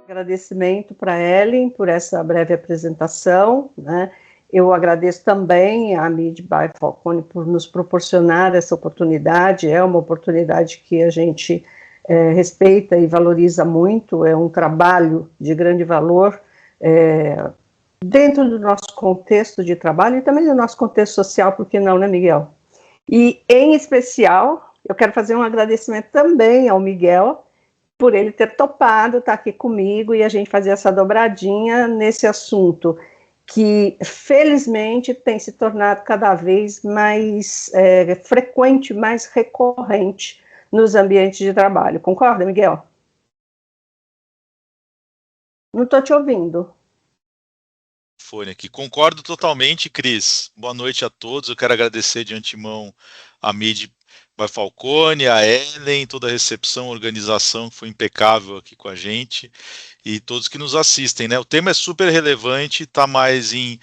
Agradecimento para a Ellen por essa breve apresentação, né? Eu agradeço também à Mead by Falcone por nos proporcionar essa oportunidade. É uma oportunidade que a gente respeita e valoriza muito, é um trabalho de grande valor dentro do nosso contexto de trabalho e também do nosso contexto social, por que não, né, Miguel? E, em especial, eu quero fazer um agradecimento também ao Miguel, por ele ter topado estar aqui comigo e a gente fazer essa dobradinha nesse assunto que, felizmente, tem se tornado cada vez mais frequente, mais recorrente nos ambientes de trabalho. Concorda, Miguel? Não estou te ouvindo. Fone aqui. Concordo totalmente, Cris. Boa noite a todos. Eu quero agradecer de antemão a Mead by Falcone, a Ellen, toda a recepção, a organização que foi impecável aqui com a gente e todos que nos assistem, né? O tema é super relevante, está mais em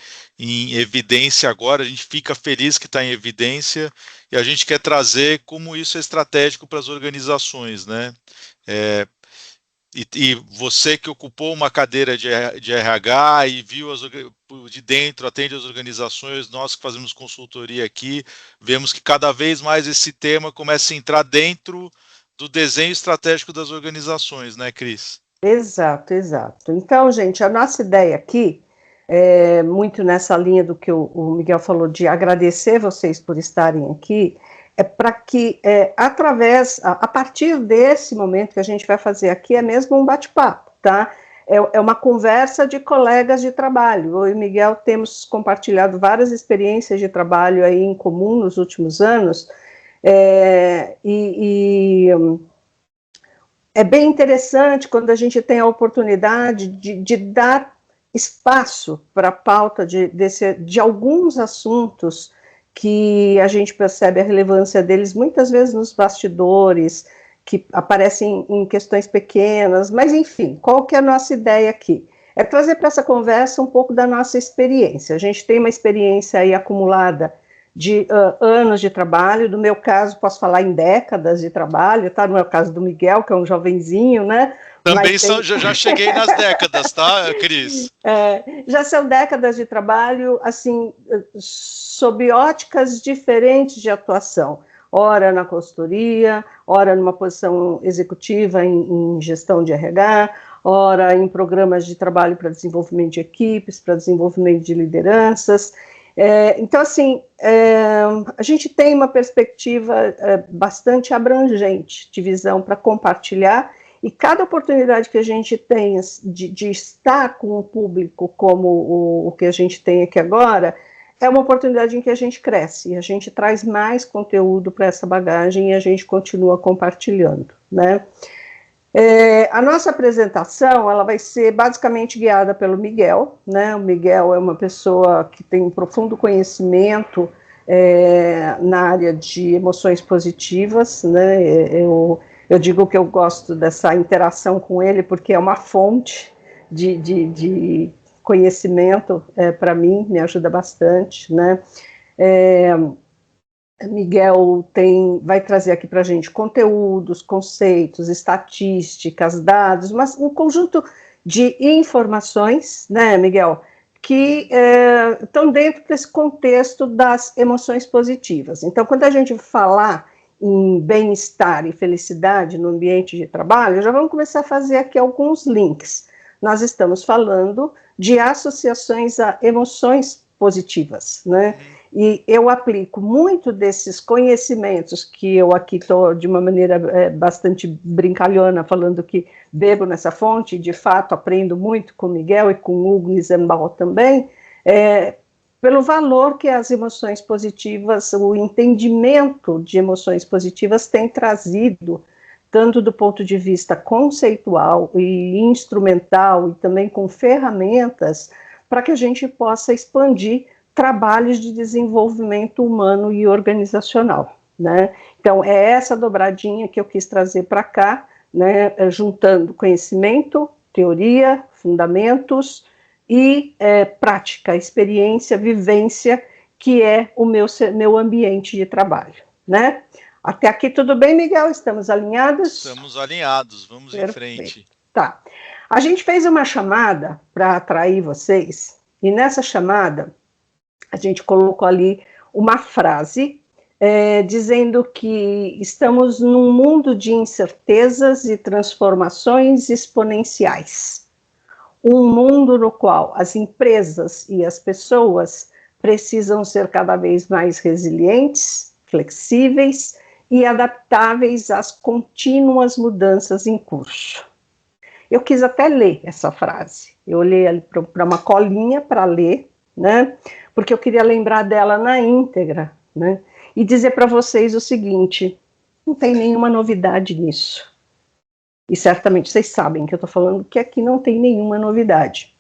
evidência agora, a gente fica feliz que está em evidência e a gente quer trazer como isso é estratégico para as organizações, né? E você que ocupou uma cadeira de RH e viu de dentro, atende as organizações, nós que fazemos consultoria aqui, vemos que cada vez mais esse tema começa a entrar dentro do desenho estratégico das organizações, né, Cris? Exato, exato. Então, gente, a nossa ideia aqui, muito nessa linha do que o Miguel falou, de agradecer vocês por estarem aqui, é para que, a partir desse momento que a gente vai fazer aqui, é mesmo um bate-papo, tá? É uma conversa de colegas de trabalho. Eu e o Miguel temos compartilhado várias experiências de trabalho aí em comum nos últimos anos, é bem interessante quando a gente tem a oportunidade de dar espaço para a pauta de alguns assuntos que a gente percebe a relevância deles muitas vezes nos bastidores, que aparecem em questões pequenas, mas enfim, qual que é a nossa ideia aqui? É trazer para essa conversa um pouco da nossa experiência. A gente tem uma experiência aí acumulada de anos de trabalho, no meu caso posso falar em décadas de trabalho, tá? No meu caso do Miguel, que é um jovenzinho, né? Também já cheguei nas décadas, tá, Cris? Já são décadas de trabalho, assim, sob óticas diferentes de atuação. Ora na consultoria, ora numa posição executiva em gestão de RH, ora em programas de trabalho para desenvolvimento de equipes, para desenvolvimento de lideranças. Então, assim, a gente tem uma perspectiva bastante abrangente de visão para compartilhar, e cada oportunidade que a gente tem de estar com o público como o que a gente tem aqui agora, é uma oportunidade em que a gente cresce, a gente traz mais conteúdo para essa bagagem e a gente continua compartilhando, né? A nossa apresentação, ela vai ser basicamente guiada pelo Miguel, né? O Miguel é uma pessoa que tem um profundo conhecimento na área de emoções positivas, né? Eu digo que eu gosto dessa interação com ele porque é uma fonte de conhecimento para mim, me ajuda bastante, né? Miguel vai trazer aqui para a gente conteúdos, conceitos, estatísticas, dados, mas um conjunto de informações, né, Miguel, que estão dentro desse contexto das emoções positivas. Então, quando a gente falar em bem-estar e felicidade no ambiente de trabalho, já vamos começar a fazer aqui alguns links. Nós estamos falando de associações a emoções positivas, né? E eu aplico muito desses conhecimentos que eu aqui estou de uma maneira bastante brincalhona, falando que bebo nessa fonte, de fato aprendo muito com o Miguel e com o Hugo Nizembal também, pelo valor que as emoções positivas, o entendimento de emoções positivas tem trazido, tanto do ponto de vista conceitual e instrumental, e também com ferramentas, para que a gente possa expandir trabalhos de desenvolvimento humano e organizacional, né? Então, é essa dobradinha que eu quis trazer para cá, né, juntando conhecimento, teoria, fundamentos e prática, experiência, vivência, que é o meu ambiente de trabalho, né? Até aqui tudo bem, Miguel? Estamos alinhados? Estamos alinhados, vamos em frente. Tá. A gente fez uma chamada para atrair vocês, e nessa chamada a gente colocou ali uma frase dizendo que estamos num mundo de incertezas e transformações exponenciais. Um mundo no qual as empresas e as pessoas precisam ser cada vez mais resilientes, flexíveis e adaptáveis às contínuas mudanças em curso. Eu quis até ler essa frase. Eu olhei ali para uma colinha para ler, né? Porque eu queria lembrar dela na íntegra, né? E dizer para vocês o seguinte: não tem nenhuma novidade nisso. E certamente vocês sabem que eu estou falando que aqui não tem nenhuma novidade.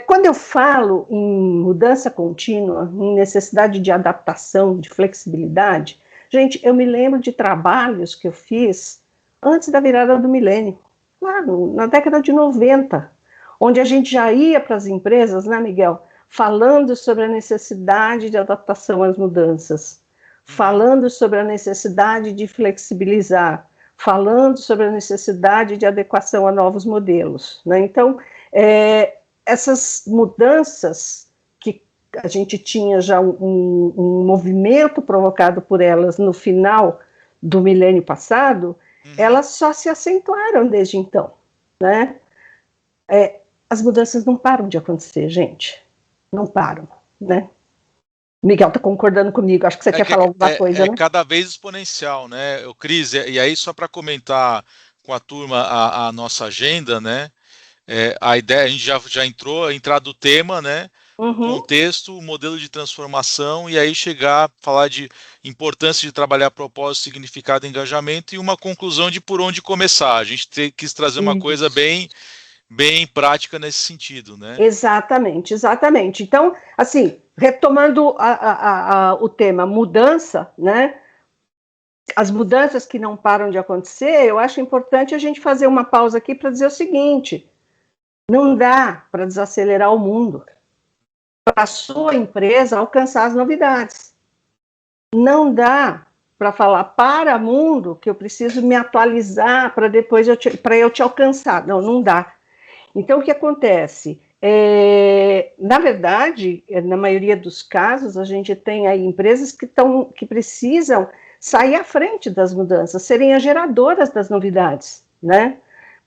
Quando eu falo em mudança contínua, em necessidade de adaptação, de flexibilidade, gente, eu me lembro de trabalhos que eu fiz antes da virada do milênio, lá na década de 90, onde a gente já ia para as empresas, né, Miguel, falando sobre a necessidade de adaptação às mudanças, falando sobre a necessidade de flexibilizar, falando sobre a necessidade de adequação a novos modelos, né? Então, essas mudanças que a gente tinha já um movimento provocado por elas no final do milênio passado, elas só se acentuaram desde então, né? As mudanças não param de acontecer, gente. Não param, né? Miguel está concordando comigo, acho que você quer falar alguma coisa, né? É cada vez exponencial, né, Cris? E aí, só para comentar com a turma a nossa agenda, né? A ideia, a gente já entrar do tema, né? O contexto, o modelo de transformação, e aí chegar a falar de importância de trabalhar propósito, significado e engajamento, e uma conclusão de por onde começar. A gente quis trazer uma coisa bem prática nesse sentido, né? Exatamente, exatamente. Então, assim, retomando o tema mudança, né? As mudanças que não param de acontecer, eu acho importante a gente fazer uma pausa aqui para dizer o seguinte: não dá para desacelerar o mundo, para a sua empresa alcançar as novidades. Não dá para falar para o mundo que eu preciso me atualizar para depois para eu te alcançar. Não, não dá. Então, o que acontece? Na verdade, na maioria dos casos, a gente tem aí empresas que precisam sair à frente das mudanças, serem as geradoras das novidades, né?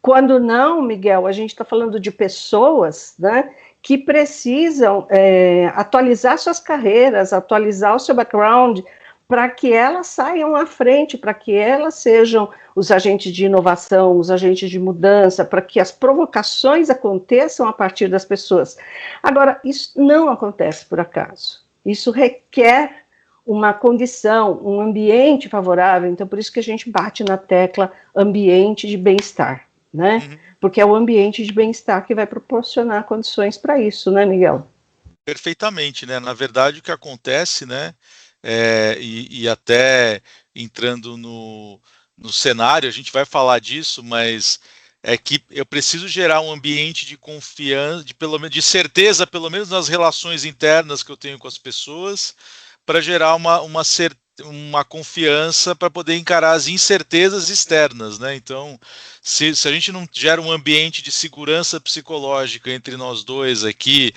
Quando não, Miguel, a gente está falando de pessoas, né, que precisam atualizar suas carreiras, atualizar o seu background, para que elas saiam à frente, para que elas sejam os agentes de inovação, os agentes de mudança, para que as provocações aconteçam a partir das pessoas. Agora, isso não acontece por acaso. Isso requer uma condição, um ambiente favorável. Então, por isso que a gente bate na tecla ambiente de bem-estar, né? Porque é o ambiente de bem-estar que vai proporcionar condições para isso, né, Miguel? Perfeitamente, né? Na verdade, o que acontece, né? E até entrando no cenário, a gente vai falar disso, mas é que eu preciso gerar um ambiente de confiança, de certeza, pelo menos nas relações internas que eu tenho com as pessoas, para gerar uma confiança para poder encarar as incertezas externas, né? Então, se a gente não gera um ambiente de segurança psicológica entre nós dois aqui,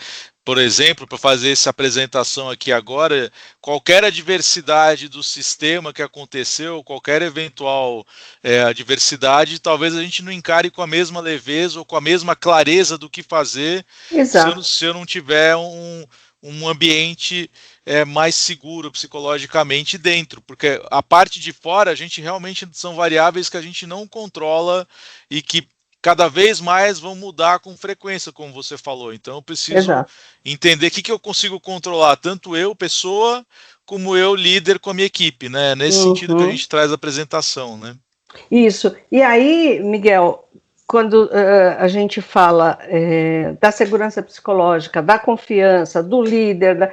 por exemplo, para fazer essa apresentação aqui agora, qualquer adversidade do sistema que aconteceu, qualquer eventual adversidade, talvez a gente não encare com a mesma leveza ou com a mesma clareza do que fazer, se eu não tiver um ambiente mais seguro psicologicamente dentro, porque a parte de fora a gente realmente são variáveis que a gente não controla e que cada vez mais vão mudar com frequência, como você falou. Então eu preciso entender o que eu consigo controlar, tanto eu, pessoa, como eu, líder, com a minha equipe, né? Nesse sentido que a gente traz a apresentação, né? Isso. E aí, Miguel, quando a gente fala da segurança psicológica, da confiança, do líder,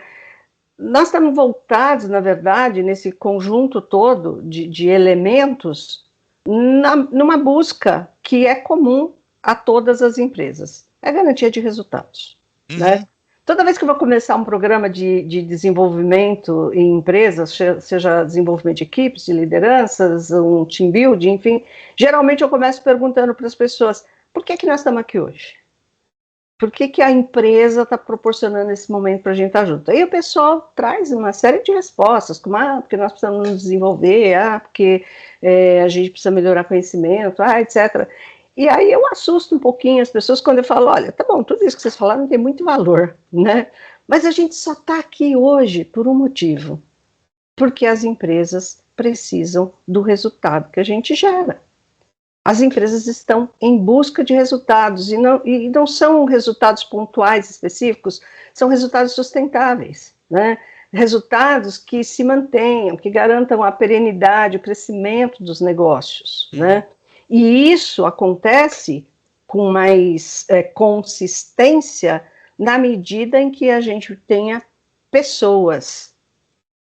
nós estamos voltados, na verdade, nesse conjunto todo de elementos, numa busca que é comum a todas as empresas, é a garantia de resultados, né? Toda vez que eu vou começar um programa de desenvolvimento em empresas, seja desenvolvimento de equipes, de lideranças, um team building, enfim, geralmente eu começo perguntando para as pessoas: por que nós estamos aqui hoje? Por que a empresa está proporcionando esse momento para a gente estar junto? Aí o pessoal traz uma série de respostas, como, porque nós precisamos nos desenvolver, porque a gente precisa melhorar conhecimento, etc. E aí eu assusto um pouquinho as pessoas quando eu falo, olha, tá bom, tudo isso que vocês falaram tem muito valor, né? Mas a gente só está aqui hoje por um motivo, porque as empresas precisam do resultado que a gente gera. As empresas estão em busca de resultados, e não são resultados pontuais específicos, são resultados sustentáveis, né? Resultados que se mantenham, que garantam a perenidade, o crescimento dos negócios, né? E isso acontece com mais consistência na medida em que a gente tenha pessoas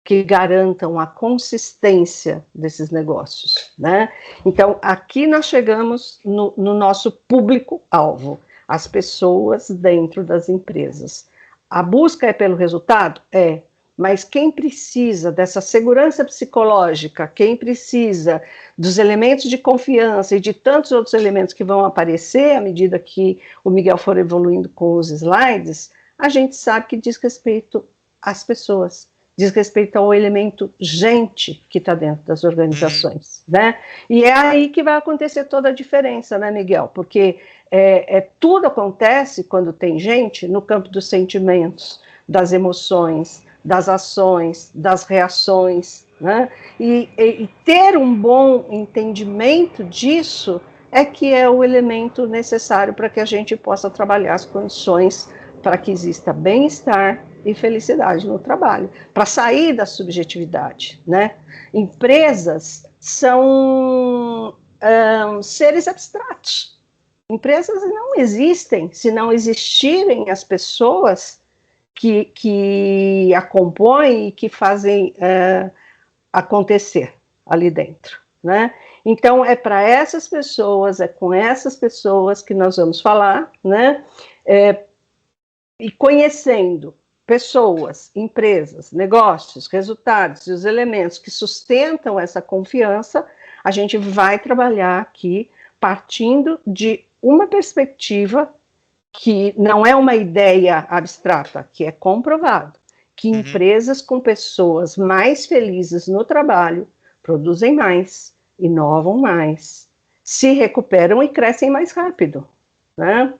que garantam a consistência desses negócios, né? Então, aqui nós chegamos no nosso público-alvo, as pessoas dentro das empresas. A busca é pelo resultado? É, mas quem precisa dessa segurança psicológica, quem precisa dos elementos de confiança e de tantos outros elementos que vão aparecer à medida que o Miguel for evoluindo com os slides, a gente sabe que diz respeito às pessoas, diz respeito ao elemento gente que está dentro das organizações, né? E é aí que vai acontecer toda a diferença, né, Miguel? Porque tudo acontece quando tem gente no campo dos sentimentos, das emoções, das ações, das reações, né? E ter um bom entendimento disso é que é o elemento necessário para que a gente possa trabalhar as condições para que exista bem-estar e felicidade no trabalho, para sair da subjetividade, né? Empresas são seres abstratos. Empresas não existem se não existirem as pessoas que a compõem e que fazem acontecer ali dentro, né? Então, é para essas pessoas, é com essas pessoas que nós vamos falar, né? E conhecendo pessoas, empresas, negócios, resultados e os elementos que sustentam essa confiança, a gente vai trabalhar aqui partindo de uma perspectiva que não é uma ideia abstrata, que é comprovado, que empresas com pessoas mais felizes no trabalho produzem mais, inovam mais, se recuperam e crescem mais rápido, né?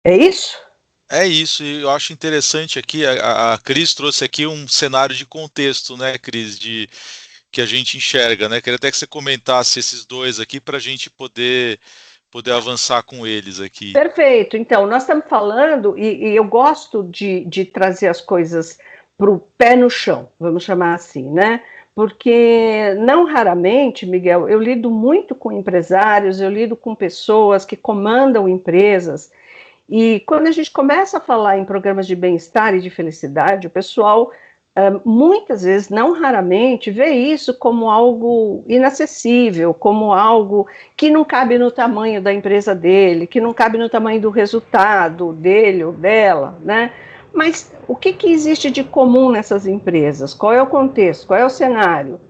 É isso? É isso, e eu acho interessante aqui, a Cris trouxe aqui um cenário de contexto, né, Cris, que a gente enxerga, né? Queria até que você comentasse esses dois aqui para a gente poder avançar com eles aqui. Perfeito, então, nós estamos falando, e eu gosto de trazer as coisas para o pé no chão, vamos chamar assim, né? Porque não raramente, Miguel, eu lido muito com empresários, eu lido com pessoas que comandam empresas. E quando a gente começa a falar em programas de bem-estar e de felicidade, o pessoal, muitas vezes, não raramente, vê isso como algo inacessível, como algo que não cabe no tamanho da empresa dele, que não cabe no tamanho do resultado dele ou dela, né? Mas o que existe de comum nessas empresas? Qual é o contexto? Qual é o cenário?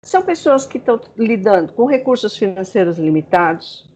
São pessoas que estão lidando com recursos financeiros limitados,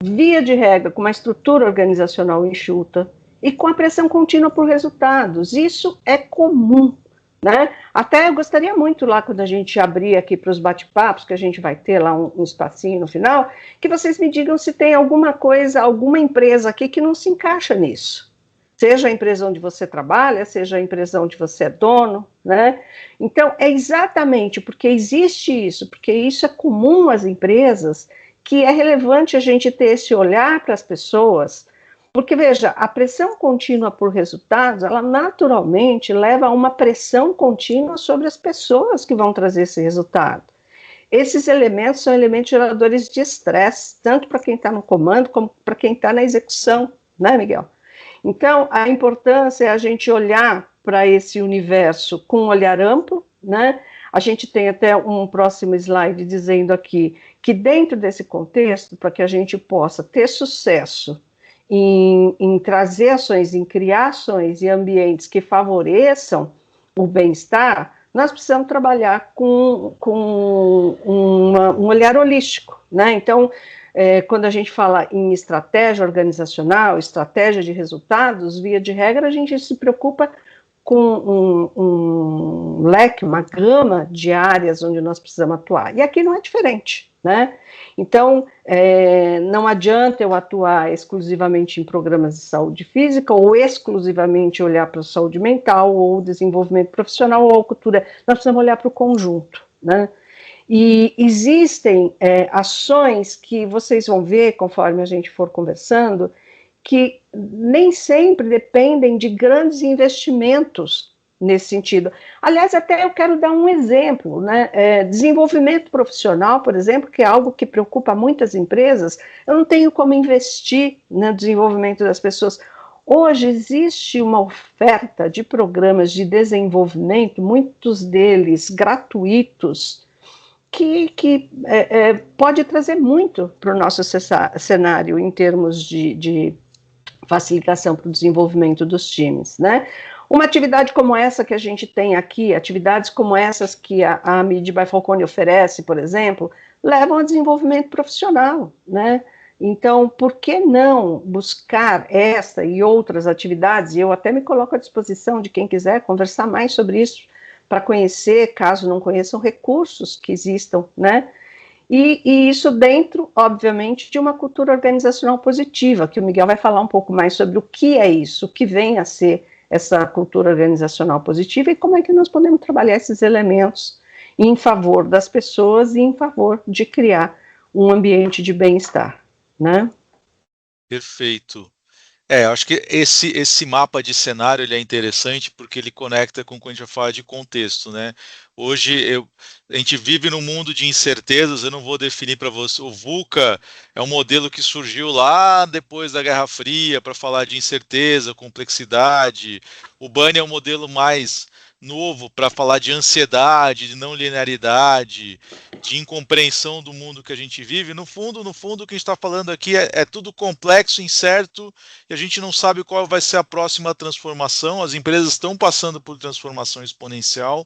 via de regra, com uma estrutura organizacional enxuta e com a pressão contínua por resultados. Isso é comum, né? Até eu gostaria muito lá, quando a gente abrir aqui para os bate-papos, que a gente vai ter lá um espacinho no final, que vocês me digam se tem alguma coisa, alguma empresa aqui que não se encaixa nisso. Seja a empresa onde você trabalha, seja a empresa onde você é dono, né? Então, é exatamente porque existe isso, porque isso é comum às empresas, que é relevante a gente ter esse olhar para as pessoas, porque, veja, a pressão contínua por resultados, ela naturalmente leva a uma pressão contínua sobre as pessoas que vão trazer esse resultado. Esses elementos são elementos geradores de estresse, tanto para quem está no comando, como para quem está na execução, né, Miguel? Então, a importância é a gente olhar para esse universo com um olhar amplo, né? A gente tem até um próximo slide dizendo aqui que dentro desse contexto, para que a gente possa ter sucesso em trazer ações, em criar ações e ambientes que favoreçam o bem-estar, nós precisamos trabalhar com um olhar holístico, né? Então, quando a gente fala em estratégia organizacional, estratégia de resultados, via de regra, a gente se preocupa com um leque, uma gama de áreas onde nós precisamos atuar. E aqui não é diferente, né? Então, não adianta eu atuar exclusivamente em programas de saúde física ou exclusivamente olhar para a saúde mental ou desenvolvimento profissional ou cultura. Nós precisamos olhar para o conjunto, né? E existem ações que vocês vão ver, conforme a gente for conversando, que nem sempre dependem de grandes investimentos nesse sentido. Aliás, até eu quero dar um exemplo, né? Desenvolvimento profissional, por exemplo, que é algo que preocupa muitas empresas, eu não tenho como investir no desenvolvimento das pessoas. Hoje existe uma oferta de programas de desenvolvimento, muitos deles gratuitos, que pode trazer muito para o nosso cenário em termos de facilitação para o desenvolvimento dos times, né? Uma atividade como essa que a gente tem aqui, atividades como essas que a Midi by Falcone oferece, por exemplo, levam a desenvolvimento profissional, né? Então, por que não buscar essa e outras atividades? E eu até me coloco à disposição de quem quiser conversar mais sobre isso, para conhecer, caso não conheçam, recursos que existam, né? E isso dentro, obviamente, de uma cultura organizacional positiva, que o Miguel vai falar um pouco mais sobre o que é isso, o que vem a ser essa cultura organizacional positiva e como é que nós podemos trabalhar esses elementos em favor das pessoas e em favor de criar um ambiente de bem-estar, né? Perfeito. Acho que esse mapa de cenário ele é interessante porque ele conecta com o que a gente vai falar de contexto, né? Hoje a gente vive num mundo de incertezas, eu não vou definir para você. O VUCA é um modelo que surgiu lá depois da Guerra Fria para falar de incerteza, complexidade. O BANI é um modelo mais novo para falar de ansiedade, de não linearidade, de incompreensão do mundo que a gente vive. No fundo, o que a gente está falando aqui é tudo complexo, incerto, e a gente não sabe qual vai ser a próxima transformação. As empresas estão passando por transformação exponencial,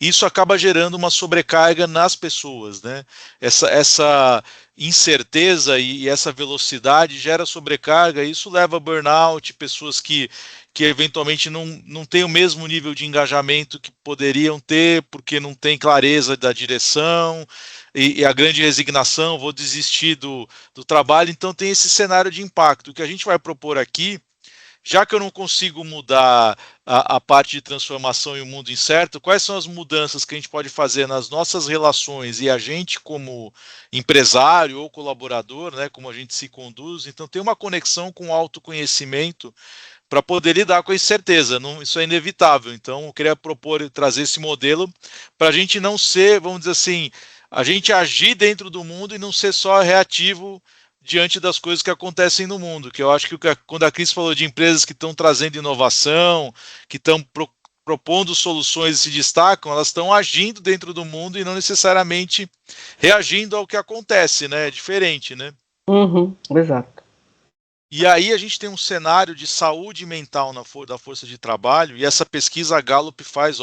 e isso acaba gerando uma sobrecarga nas pessoas, né? Essa incerteza e essa velocidade gera sobrecarga, e isso leva a burnout, pessoas que eventualmente não têm o mesmo nível de engajamento que poderiam ter, porque não tem clareza da direção, e a grande resignação, vou desistir do trabalho. Então tem esse cenário de impacto. O que a gente vai propor aqui, já que eu não consigo mudar a parte de transformação e o mundo incerto, quais são as mudanças que a gente pode fazer nas nossas relações e a gente como empresário ou colaborador, né, como a gente se conduz. Então tem uma conexão com o autoconhecimento para poder lidar com a incerteza. Isso é inevitável. Então eu queria propor trazer esse modelo para a gente não ser, vamos dizer assim, a gente agir dentro do mundo e não ser só reativo diante das coisas que acontecem no mundo, que eu acho que quando a Cris falou de empresas que estão trazendo inovação, que estão propondo soluções e se destacam, elas estão agindo dentro do mundo e não necessariamente reagindo ao que acontece, né? É diferente, né? Exato. E aí a gente tem um cenário de saúde mental da força de trabalho, e essa pesquisa a Gallup faz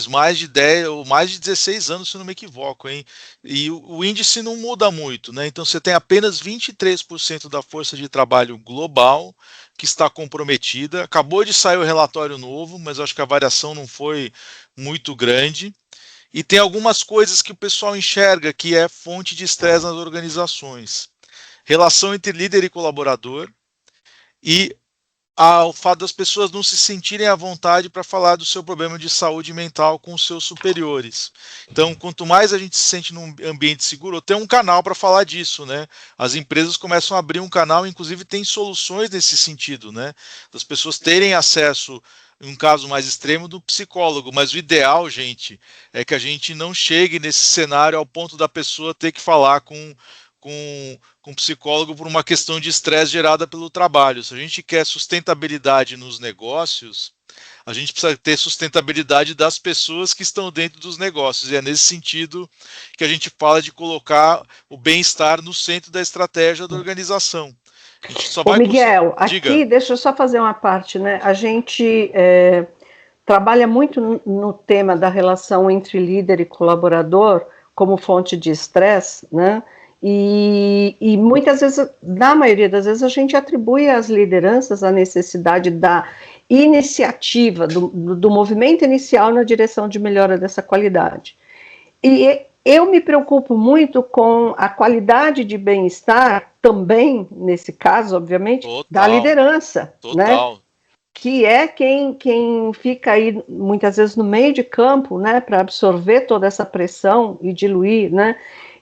mais de 10 ou mais de 16 anos, se não me equivoco, hein? E o índice não muda muito, né? Então você tem apenas 23% da força de trabalho global que está comprometida. Acabou de sair o relatório novo, mas acho que a variação não foi muito grande. E tem algumas coisas que o pessoal enxerga que é fonte de estresse nas organizações. Relação entre líder e colaborador e ao fato das pessoas não se sentirem à vontade para falar do seu problema de saúde mental com os seus superiores. Então, quanto mais a gente se sente num ambiente seguro, tem um canal para falar disso, né? As empresas começam a abrir um canal, inclusive tem soluções nesse sentido, né? Das pessoas terem acesso, em um caso mais extremo, do psicólogo. Mas o ideal, gente, é que a gente não chegue nesse cenário ao ponto da pessoa ter que falar com psicólogo por uma questão de estresse gerada pelo trabalho. Se a gente quer sustentabilidade nos negócios, a gente precisa ter sustentabilidade das pessoas que estão dentro dos negócios. E é nesse sentido que a gente fala de colocar o bem-estar no centro da estratégia da organização. A gente só vai Miguel, aqui deixa eu só fazer uma parte, né? A gente trabalha muito no tema da relação entre líder e colaborador como fonte de estresse, né? E muitas vezes, na maioria das vezes, a gente atribui às lideranças a necessidade da iniciativa, do movimento inicial na direção de melhora dessa qualidade. E eu me preocupo muito com a qualidade de bem-estar, também, nesse caso, obviamente, Total, da liderança, total. né? Que é quem fica aí, muitas vezes, no meio de campo, né, para absorver toda essa pressão e diluir, né?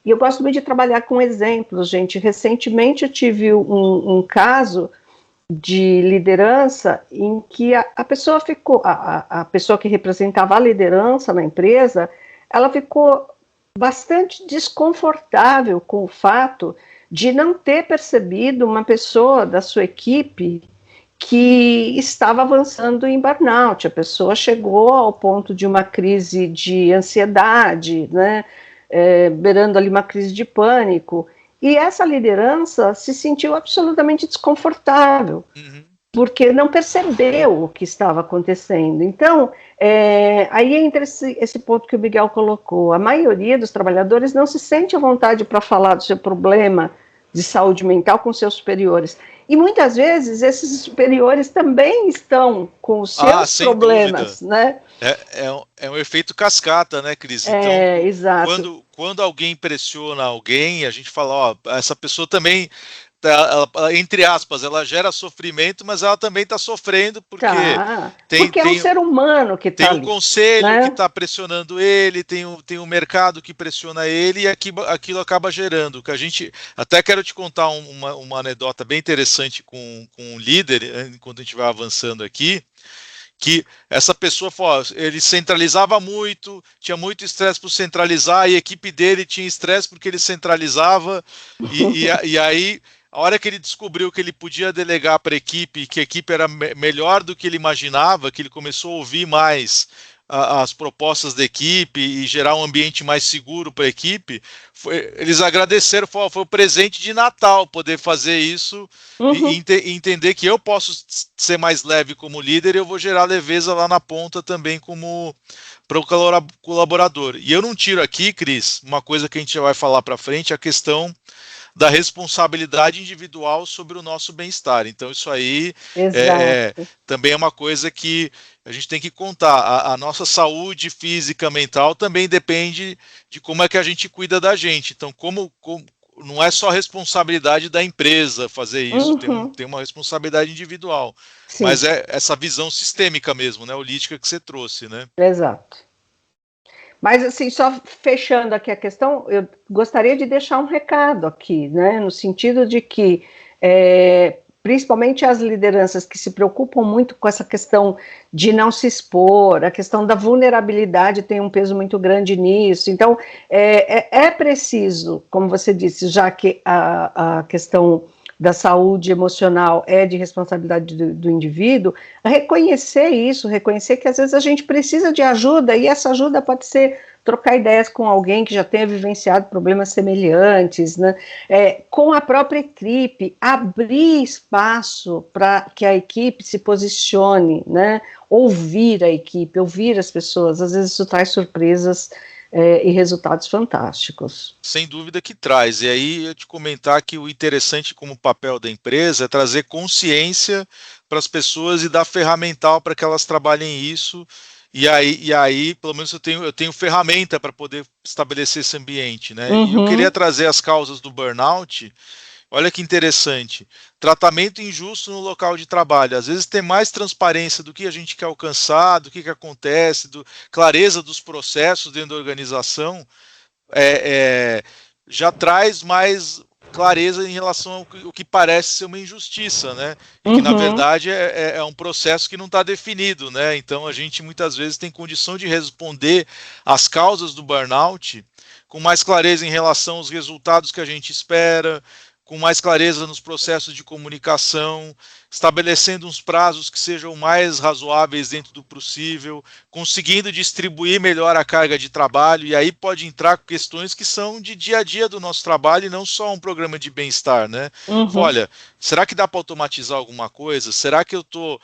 E eu gosto muito de trabalhar com exemplos, gente. Recentemente eu tive um caso de liderança em que a pessoa ficou, a pessoa que representava a liderança na empresa, ela ficou bastante desconfortável com o fato de não ter percebido uma pessoa da sua equipe que estava avançando em burnout. A pessoa chegou ao ponto de uma crise de ansiedade, né, beirando ali uma crise de pânico, e essa liderança se sentiu absolutamente desconfortável, porque não percebeu o que estava acontecendo. Então, aí entra esse ponto que o Miguel colocou. A maioria dos trabalhadores não se sente à vontade para falar do seu problema de saúde mental com seus superiores. E muitas vezes esses superiores também estão com os seus problemas, né? É um efeito cascata, né, Cris? Então, exato. Quando alguém pressiona alguém, a gente fala, ó, essa pessoa também, entre aspas, ela gera sofrimento, mas ela também está sofrendo porque porque é um ser humano que está ali. Tem um conselho, né? que está pressionando ele, tem um mercado que pressiona ele, e aquilo acaba gerando. Que a gente, até quero te contar uma anedota bem interessante com um líder, enquanto a gente vai avançando aqui, que essa pessoa, ele centralizava muito, tinha muito estresse por centralizar, e a equipe dele tinha estresse porque ele centralizava, e aí, a hora que ele descobriu que ele podia delegar para a equipe, que a equipe era melhor do que ele imaginava, que ele começou a ouvir mais as propostas da equipe e gerar um ambiente mais seguro para a equipe, eles agradeceram, foi o presente de Natal poder fazer isso e entender que eu posso ser mais leve como líder e eu vou gerar leveza lá na ponta também como para o colaborador. E eu não tiro aqui, Cris, uma coisa que a gente já vai falar para frente, a questão da responsabilidade individual sobre o nosso bem-estar. Então isso aí também é uma coisa que a gente tem que contar. A nossa saúde física, mental também depende de como é que a gente cuida da gente. Então não é só responsabilidade da empresa fazer isso, tem uma responsabilidade individual. Sim. Mas é essa visão sistêmica mesmo, né, holística que você trouxe, né? Exato. Mas, assim, só fechando aqui a questão, eu gostaria de deixar um recado aqui, né, no sentido de que, principalmente as lideranças que se preocupam muito com essa questão de não se expor, a questão da vulnerabilidade tem um peso muito grande nisso. Então, é preciso, como você disse, já que a questão da saúde emocional é de responsabilidade do indivíduo, reconhecer isso, reconhecer que às vezes a gente precisa de ajuda, e essa ajuda pode ser trocar ideias com alguém que já tenha vivenciado problemas semelhantes, né? Com a própria equipe, abrir espaço para que a equipe se posicione, né? Ouvir a equipe, ouvir as pessoas, às vezes isso traz surpresas e resultados fantásticos. Sem dúvida que traz. E aí eu te comentar que o interessante como papel da empresa é trazer consciência para as pessoas e dar ferramental para que elas trabalhem isso. E aí, pelo menos eu tenho ferramenta para poder estabelecer esse ambiente, né? E eu queria trazer as causas do burnout. Olha que interessante. Tratamento injusto no local de trabalho. Às vezes tem mais transparência do que a gente quer alcançar, do que acontece, clareza dos processos dentro da organização, já traz mais clareza em relação ao que parece ser uma injustiça, né? E que, na verdade, é um processo que não está definido, né? Então, a gente, muitas vezes, tem condição de responder às causas do burnout com mais clareza em relação aos resultados que a gente espera, com mais clareza nos processos de comunicação, estabelecendo uns prazos que sejam mais razoáveis dentro do possível, conseguindo distribuir melhor a carga de trabalho, e aí pode entrar questões que são de dia a dia do nosso trabalho e não só um programa de bem-estar, né? Olha, será que dá para automatizar alguma coisa? Será que eu estou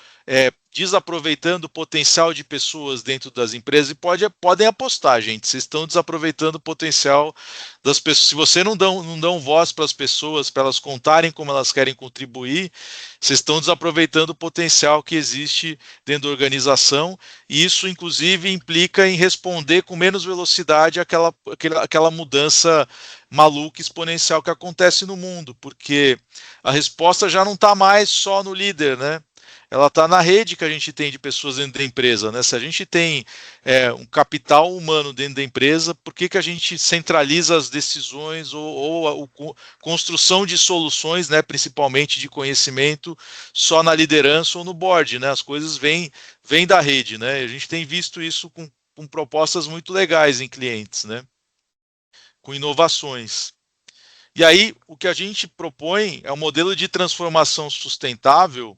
desaproveitando o potencial de pessoas dentro das empresas, e podem apostar, gente, vocês estão desaproveitando o potencial das pessoas. Se você não dão voz para as pessoas, para elas contarem como elas querem contribuir, vocês estão desaproveitando o potencial que existe dentro da organização, e isso, inclusive, implica em responder com menos velocidade aquela mudança maluca, exponencial que acontece no mundo, porque a resposta já não está mais só no líder, né? Ela está na rede que a gente tem de pessoas dentro da empresa, né? Se a gente tem um capital humano dentro da empresa, por que a gente centraliza as decisões ou a construção de soluções, né, principalmente de conhecimento, só na liderança ou no board, né? As coisas vêm da rede, né? A gente tem visto isso com propostas muito legais em clientes, né? Com inovações. E aí, o que a gente propõe é um modelo de transformação sustentável,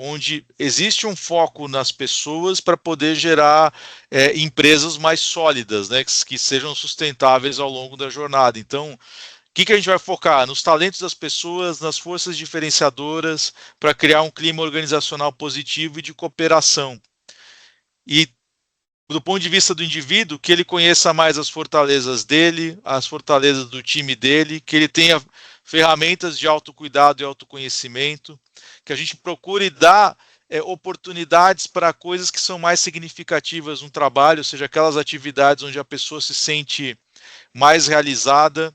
onde existe um foco nas pessoas para poder gerar empresas mais sólidas, né, que sejam sustentáveis ao longo da jornada. Então, o que a gente vai focar? Nos talentos das pessoas, nas forças diferenciadoras, para criar um clima organizacional positivo e de cooperação. E, do ponto de vista do indivíduo, que ele conheça mais as fortalezas dele, as fortalezas do time dele, que ele tenha ferramentas de autocuidado e autoconhecimento, que a gente procure dar oportunidades para coisas que são mais significativas no trabalho, ou seja, aquelas atividades onde a pessoa se sente mais realizada.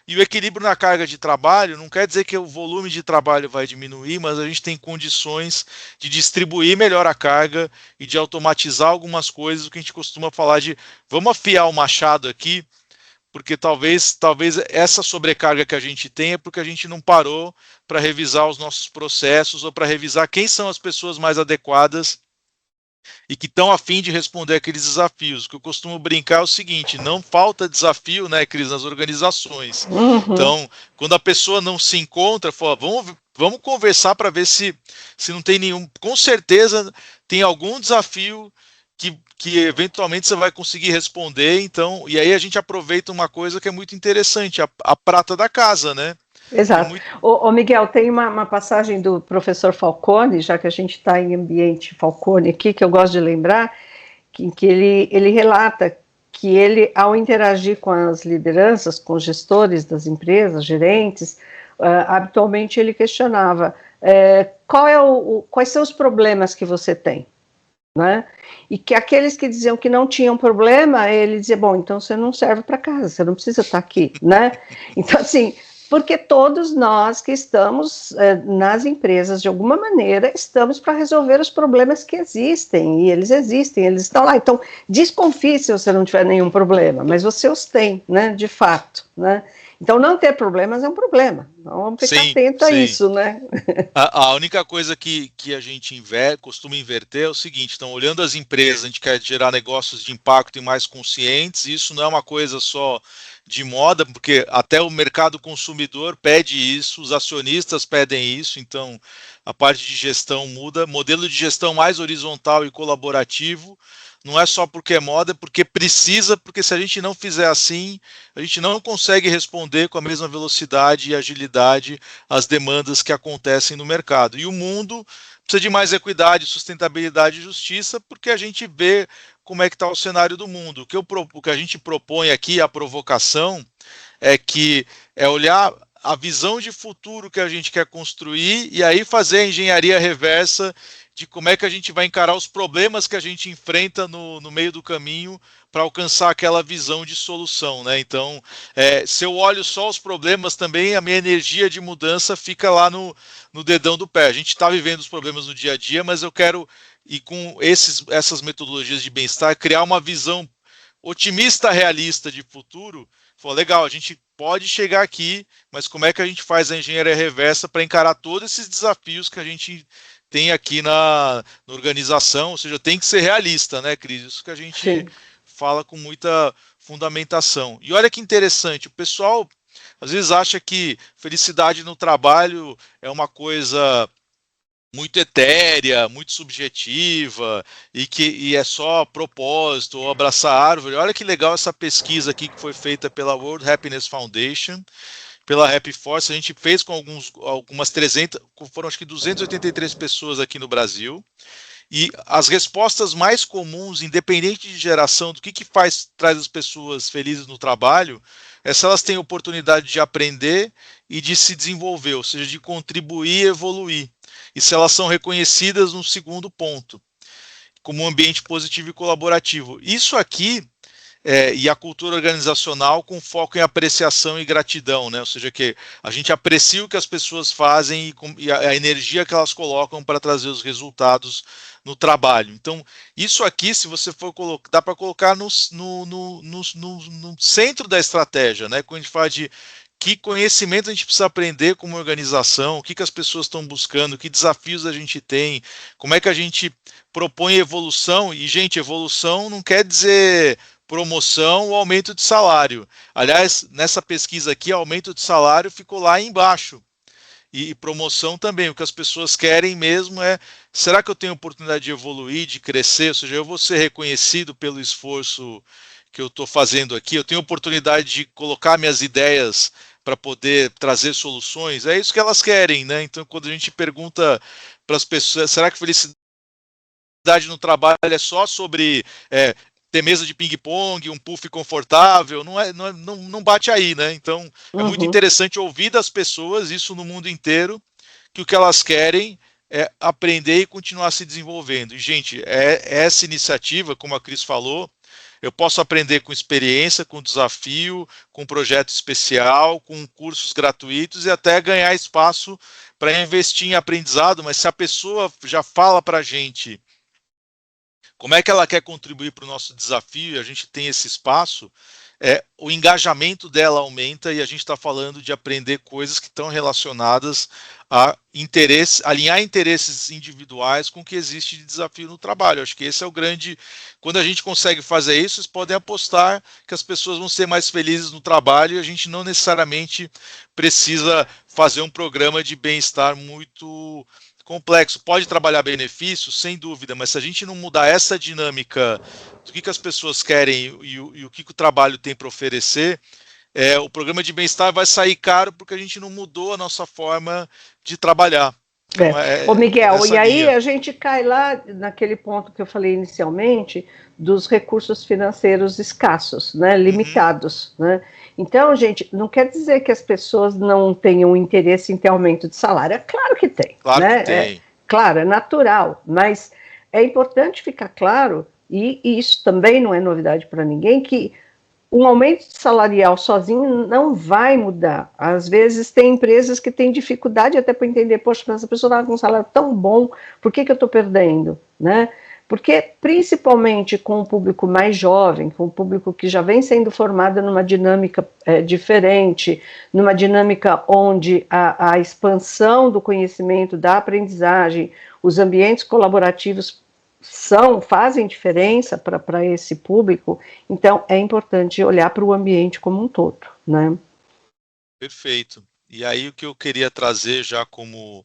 E o equilíbrio na carga de trabalho não quer dizer que o volume de trabalho vai diminuir, mas a gente tem condições de distribuir melhor a carga e de automatizar algumas coisas, o que a gente costuma falar de vamos afiar o machado aqui, porque talvez essa sobrecarga que a gente tem é porque a gente não parou para revisar os nossos processos ou para revisar quem são as pessoas mais adequadas e que estão a fim de responder aqueles desafios. O que eu costumo brincar é o seguinte: não falta desafio, né, Cris, nas organizações. Então, quando a pessoa não se encontra, fala, vamos conversar para ver se não tem nenhum. Com certeza tem algum desafio que eventualmente você vai conseguir responder. Então, e aí a gente aproveita uma coisa que é muito interessante, a prata da casa, né? Exato. Ô, Miguel, tem uma passagem do professor Falcone, já que a gente está em ambiente Falcone aqui, que eu gosto de lembrar, que ele relata que ele, ao interagir com as lideranças, com os gestores das empresas, gerentes, habitualmente ele questionava quais são os problemas que você tem, né? E que aqueles que diziam que não tinham problema, ele dizia, bom, então você não serve para casa, você não precisa estar aqui, né? Então, assim, porque todos nós que estamos nas empresas, de alguma maneira, estamos para resolver os problemas que existem, e eles existem, eles estão lá. Então, desconfie se você não tiver nenhum problema, mas você os tem, né, de fato, né? Então, não ter problemas é um problema, então vamos ficar atento a isso, né? A única coisa que a gente costuma inverter é o seguinte: então, olhando as empresas, a gente quer gerar negócios de impacto e mais conscientes, isso não é uma coisa só de moda, porque até o mercado consumidor pede isso, os acionistas pedem isso, então a parte de gestão muda, modelo de gestão mais horizontal e colaborativo, não é só porque é moda, é porque precisa, porque se a gente não fizer assim, a gente não consegue responder com a mesma velocidade e agilidade às demandas que acontecem no mercado. E o mundo precisa de mais equidade, sustentabilidade e justiça, porque a gente vê como é que está o cenário do mundo. O que a gente propõe aqui, a provocação, é olhar a visão de futuro que a gente quer construir e aí fazer a engenharia reversa de como é que a gente vai encarar os problemas que a gente enfrenta no meio do caminho para alcançar aquela visão de solução, né? Então, se eu olho só os problemas também, a minha energia de mudança fica lá no dedão do pé. A gente está vivendo os problemas no dia a dia, mas eu quero, e com essas metodologias de bem-estar, criar uma visão otimista, realista de futuro. Legal, a gente pode chegar aqui, mas como é que a gente faz a engenharia reversa para encarar todos esses desafios que a gente tem aqui na organização? Ou seja, tem que ser realista, né, Cris? Isso que a gente fala com muita fundamentação. E olha que interessante, o pessoal às vezes acha que felicidade no trabalho é uma coisa muito etérea, muito subjetiva e é só propósito ou abraçar árvore. Olha que legal essa pesquisa aqui que foi feita pela World Happiness Foundation, pela Rap Force, a gente fez com algumas 300, foram acho que 283 pessoas aqui no Brasil, e as respostas mais comuns, independente de geração, do que traz as pessoas felizes no trabalho, é se elas têm oportunidade de aprender e de se desenvolver, ou seja, de contribuir e evoluir. E se elas são reconhecidas no segundo ponto, como um ambiente positivo e colaborativo. Isso aqui e a cultura organizacional com foco em apreciação e gratidão, né? Ou seja, que a gente aprecia o que as pessoas fazem e a energia que elas colocam para trazer os resultados no trabalho. Então, isso aqui, se você for colocar, dá para colocar no centro da estratégia, né? Quando a gente fala de que conhecimento a gente precisa aprender como organização, o que as pessoas estão buscando, que desafios a gente tem, como é que a gente propõe evolução. E, gente, evolução não quer dizer promoção ou aumento de salário. Aliás, nessa pesquisa aqui, aumento de salário ficou lá embaixo. E promoção também. O que as pessoas querem mesmo é: será que eu tenho oportunidade de evoluir, de crescer? Ou seja, eu vou ser reconhecido pelo esforço que eu estou fazendo aqui? Eu tenho oportunidade de colocar minhas ideias para poder trazer soluções? É isso que elas querem, né? Então, quando a gente pergunta para as pessoas: será que felicidade no trabalho é só sobre ter mesa de ping-pong, um puff confortável? Não bate aí, né? Então, é muito interessante ouvir das pessoas, isso no mundo inteiro, que o que elas querem é aprender e continuar se desenvolvendo. E, gente, essa iniciativa, como a Cris falou, eu posso aprender com experiência, com desafio, com projeto especial, com cursos gratuitos e até ganhar espaço para investir em aprendizado. Mas se a pessoa já fala para a gente como é que ela quer contribuir para o nosso desafio e a gente tem esse espaço, o engajamento dela aumenta, e a gente está falando de aprender coisas que estão relacionadas a alinhar interesses individuais com o que existe de desafio no trabalho. Acho que esse é o grande... Quando a gente consegue fazer isso, vocês podem apostar que as pessoas vão ser mais felizes no trabalho, e a gente não necessariamente precisa fazer um programa de bem-estar muito complexo. Pode trabalhar benefícios, sem dúvida, mas se a gente não mudar essa dinâmica do que as pessoas querem e o que o trabalho tem para oferecer, o programa de bem-estar vai sair caro porque a gente não mudou a nossa forma de trabalhar. Então, Ô Miguel, e aí a gente cai lá naquele ponto que eu falei inicialmente, dos recursos financeiros escassos, né, limitados, né? Então, gente, não quer dizer que as pessoas não tenham interesse em ter aumento de salário. É claro que tem. Claro, né? Que tem. Claro, é natural, mas é importante ficar claro, e isso também não é novidade para ninguém, que um aumento salarial sozinho não vai mudar. Às vezes tem empresas que têm dificuldade até para entender: poxa, mas essa pessoa estava com um salário tão bom, por que eu estou perdendo? Né? Porque, principalmente com o público mais jovem, com o público que já vem sendo formado numa dinâmica diferente, numa dinâmica onde a expansão do conhecimento, da aprendizagem, os ambientes colaborativos fazem diferença para esse público. Então é importante olhar para o ambiente como um todo, né? Perfeito. E aí o que eu queria trazer já como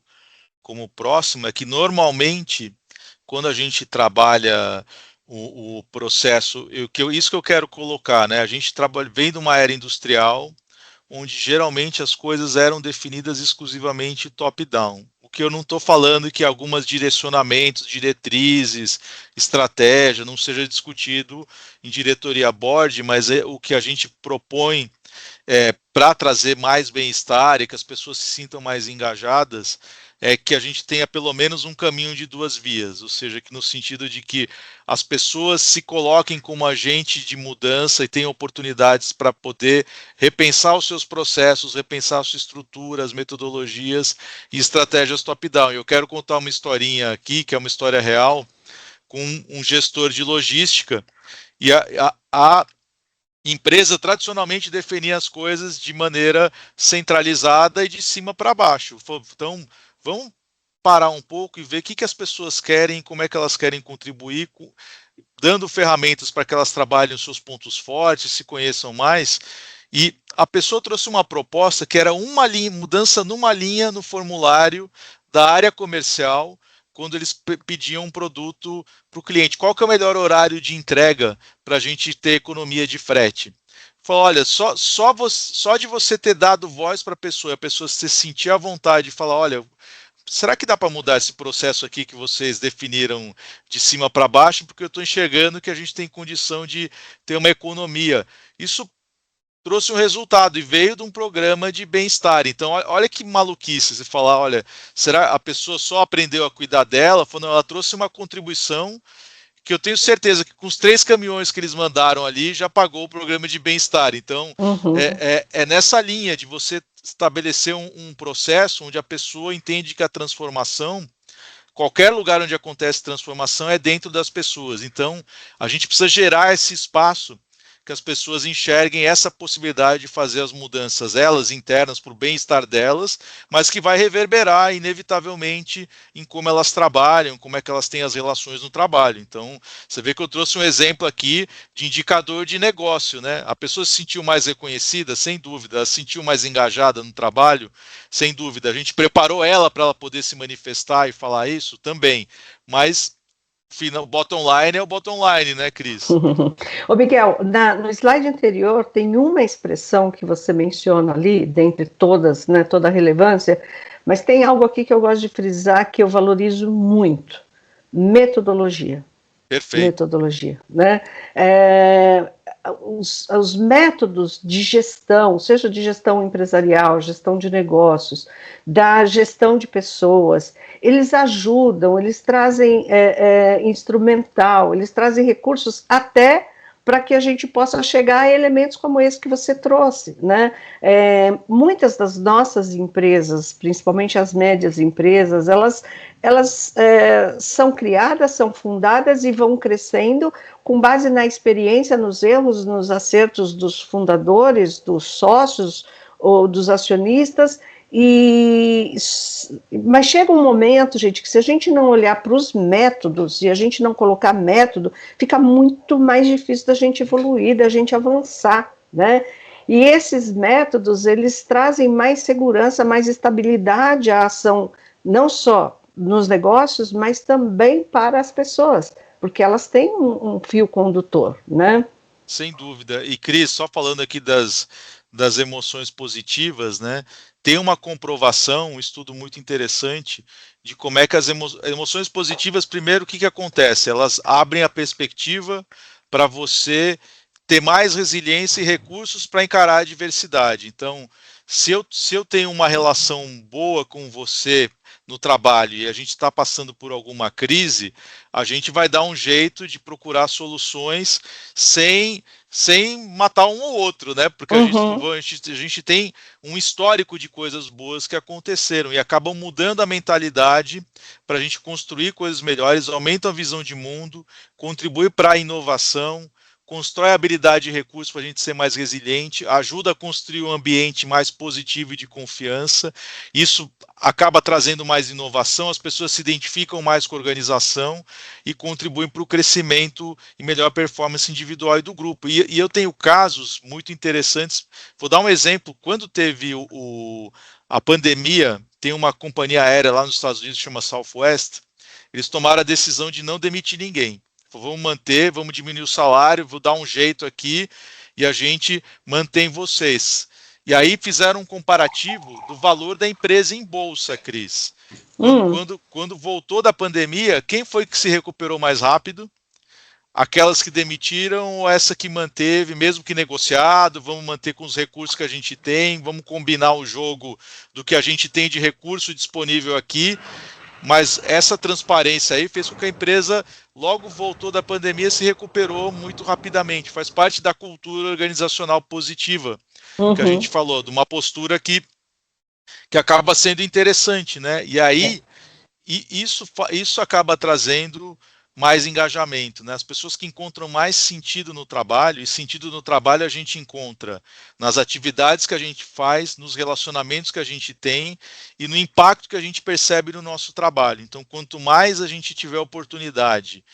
próximo é que normalmente quando a gente trabalha o processo, isso que eu quero colocar, né? A gente vem de uma era industrial onde geralmente as coisas eram definidas exclusivamente top-down. O que eu não estou falando é que alguns direcionamentos, diretrizes, estratégia não seja discutido em diretoria board, mas o que a gente propõe para trazer mais bem-estar e que as pessoas se sintam mais engajadas, é que a gente tenha pelo menos um caminho de duas vias, ou seja, que no sentido de que as pessoas se coloquem como agente de mudança e tenham oportunidades para poder repensar os seus processos, repensar a sua estrutura, as metodologias e estratégias top-down. Eu quero contar uma historinha aqui, que é uma história real, com um gestor de logística, e a empresa tradicionalmente definia as coisas de maneira centralizada e de cima para baixo. Então, vamos parar um pouco e ver o que as pessoas querem, como é que elas querem contribuir, dando ferramentas para que elas trabalhem os seus pontos fortes, se conheçam mais. E a pessoa trouxe uma proposta que era uma mudança numa linha no formulário da área comercial, quando eles pediam um produto para o cliente. Qual que é o melhor horário de entrega para a gente ter economia de frete? Fala, olha, só de você ter dado voz para a pessoa se sentir à vontade e falar, olha, será que dá para mudar esse processo aqui que vocês definiram de cima para baixo? Porque eu estou enxergando que a gente tem condição de ter uma economia. Isso trouxe um resultado e veio de um programa de bem-estar. Então, olha que maluquice você falar, olha, será a pessoa só aprendeu a cuidar dela? Não, ela trouxe uma contribuição que eu tenho certeza que com os 3 caminhões que eles mandaram ali já pagou o programa de bem-estar. Então, é nessa linha de você estabelecer um processo onde a pessoa entende que a transformação, qualquer lugar onde acontece transformação é dentro das pessoas. Então, a gente precisa gerar esse espaço que as pessoas enxerguem essa possibilidade de fazer as mudanças, elas internas, para o bem-estar delas, mas que vai reverberar inevitavelmente em como elas trabalham, como é que elas têm as relações no trabalho. Então, você vê que eu trouxe um exemplo aqui de indicador de negócio, né? A pessoa se sentiu mais reconhecida, sem dúvida, ela se sentiu mais engajada no trabalho, sem dúvida. A gente preparou ela para ela poder se manifestar e falar isso também, mas o bottom line é o bottom line, né, Cris? Ô Miguel, no slide anterior tem uma expressão que você menciona ali, dentre todas, né, toda a relevância, mas tem algo aqui que eu gosto de frisar que eu valorizo muito: metodologia. Perfeito. Metodologia, né? Os métodos de gestão, seja de gestão empresarial, gestão de negócios, da gestão de pessoas, eles ajudam, eles trazem instrumental, eles trazem recursos até para que a gente possa chegar a elementos como esse que você trouxe, né? Muitas das nossas empresas, principalmente as médias empresas, elas são criadas, são fundadas e vão crescendo com base na experiência, nos erros, nos acertos dos fundadores, dos sócios ou dos acionistas. Mas chega um momento, gente, que se a gente não olhar para os métodos e a gente não colocar método, fica muito mais difícil da gente evoluir, da gente avançar, né? E esses métodos, eles trazem mais segurança, mais estabilidade à ação, não só nos negócios, mas também para as pessoas, porque elas têm um fio condutor, né? Sem dúvida. E Cris, só falando aqui das emoções positivas, né? Tem uma comprovação, um estudo muito interessante de como é que as emoções positivas, primeiro, o que acontece? Elas abrem a perspectiva para você ter mais resiliência e recursos para encarar a adversidade. Então, se eu tenho uma relação boa com você no trabalho e a gente está passando por alguma crise, a gente vai dar um jeito de procurar soluções sem matar um ou outro, né? Porque a gente tem um histórico de coisas boas que aconteceram e acabam mudando a mentalidade para a gente construir coisas melhores, aumentam a visão de mundo, contribui para a inovação, constrói habilidade e recursos para a gente ser mais resiliente, ajuda a construir um ambiente mais positivo e de confiança. Isso acaba trazendo mais inovação, as pessoas se identificam mais com a organização e contribuem para o crescimento e melhor performance individual e do grupo. E eu tenho casos muito interessantes. Vou dar um exemplo. Quando teve a pandemia, tem uma companhia aérea lá nos Estados Unidos que chama Southwest, eles tomaram a decisão de não demitir ninguém. Vamos manter, vamos diminuir o salário, vou dar um jeito aqui e a gente mantém vocês. E aí fizeram um comparativo do valor da empresa em bolsa, Cris. Quando voltou da pandemia, quem foi que se recuperou mais rápido? Aquelas que demitiram ou essa que manteve, mesmo que negociado, vamos manter com os recursos que a gente tem, vamos combinar o jogo do que a gente tem de recurso disponível aqui. Mas essa transparência aí fez com que a empresa logo voltou da pandemia e se recuperou muito rapidamente. Faz parte da cultura organizacional positiva que a gente falou, de uma postura que acaba sendo interessante, né? E aí isso acaba trazendo mais engajamento, né? As pessoas que encontram mais sentido no trabalho, e sentido no trabalho a gente encontra nas atividades que a gente faz, nos relacionamentos que a gente tem e no impacto que a gente percebe no nosso trabalho. Então, quanto mais a gente tiver oportunidade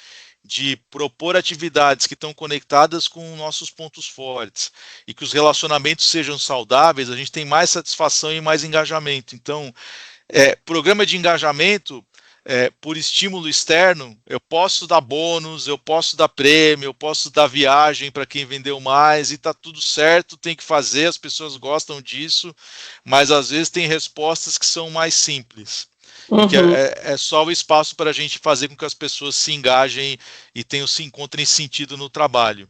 de propor atividades que estão conectadas com nossos pontos fortes e que os relacionamentos sejam saudáveis, a gente tem mais satisfação e mais engajamento. Então, programa de engajamento por estímulo externo, eu posso dar bônus, eu posso dar prêmio, eu posso dar viagem para quem vendeu mais, e está tudo certo, tem que fazer, as pessoas gostam disso, mas às vezes tem respostas que são mais simples. E que Uhum. é só o espaço para a gente fazer com que as pessoas se engajem e se encontrem sentido no trabalho.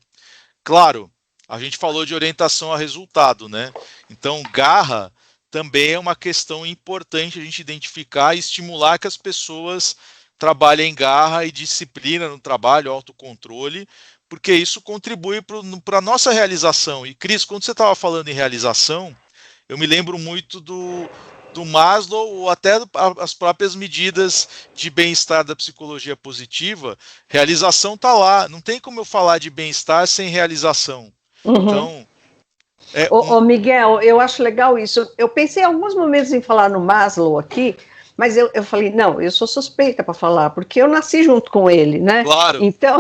Claro, a gente falou de orientação a resultado, né? Então, garra também é uma questão importante a gente identificar e estimular que as pessoas trabalhem garra e disciplina no trabalho, autocontrole, porque isso contribui para a nossa realização. E, Cris, quando você estava falando em realização, eu me lembro muito do Maslow, ou até as próprias medidas de bem-estar da psicologia positiva. Realização está lá. Não tem como eu falar de bem-estar sem realização. Uhum. Então, Ô, Miguel, eu acho legal isso. Eu pensei em alguns momentos em falar no Maslow aqui, mas eu falei, não, eu sou suspeita para falar, porque eu nasci junto com ele, né? claro. Então,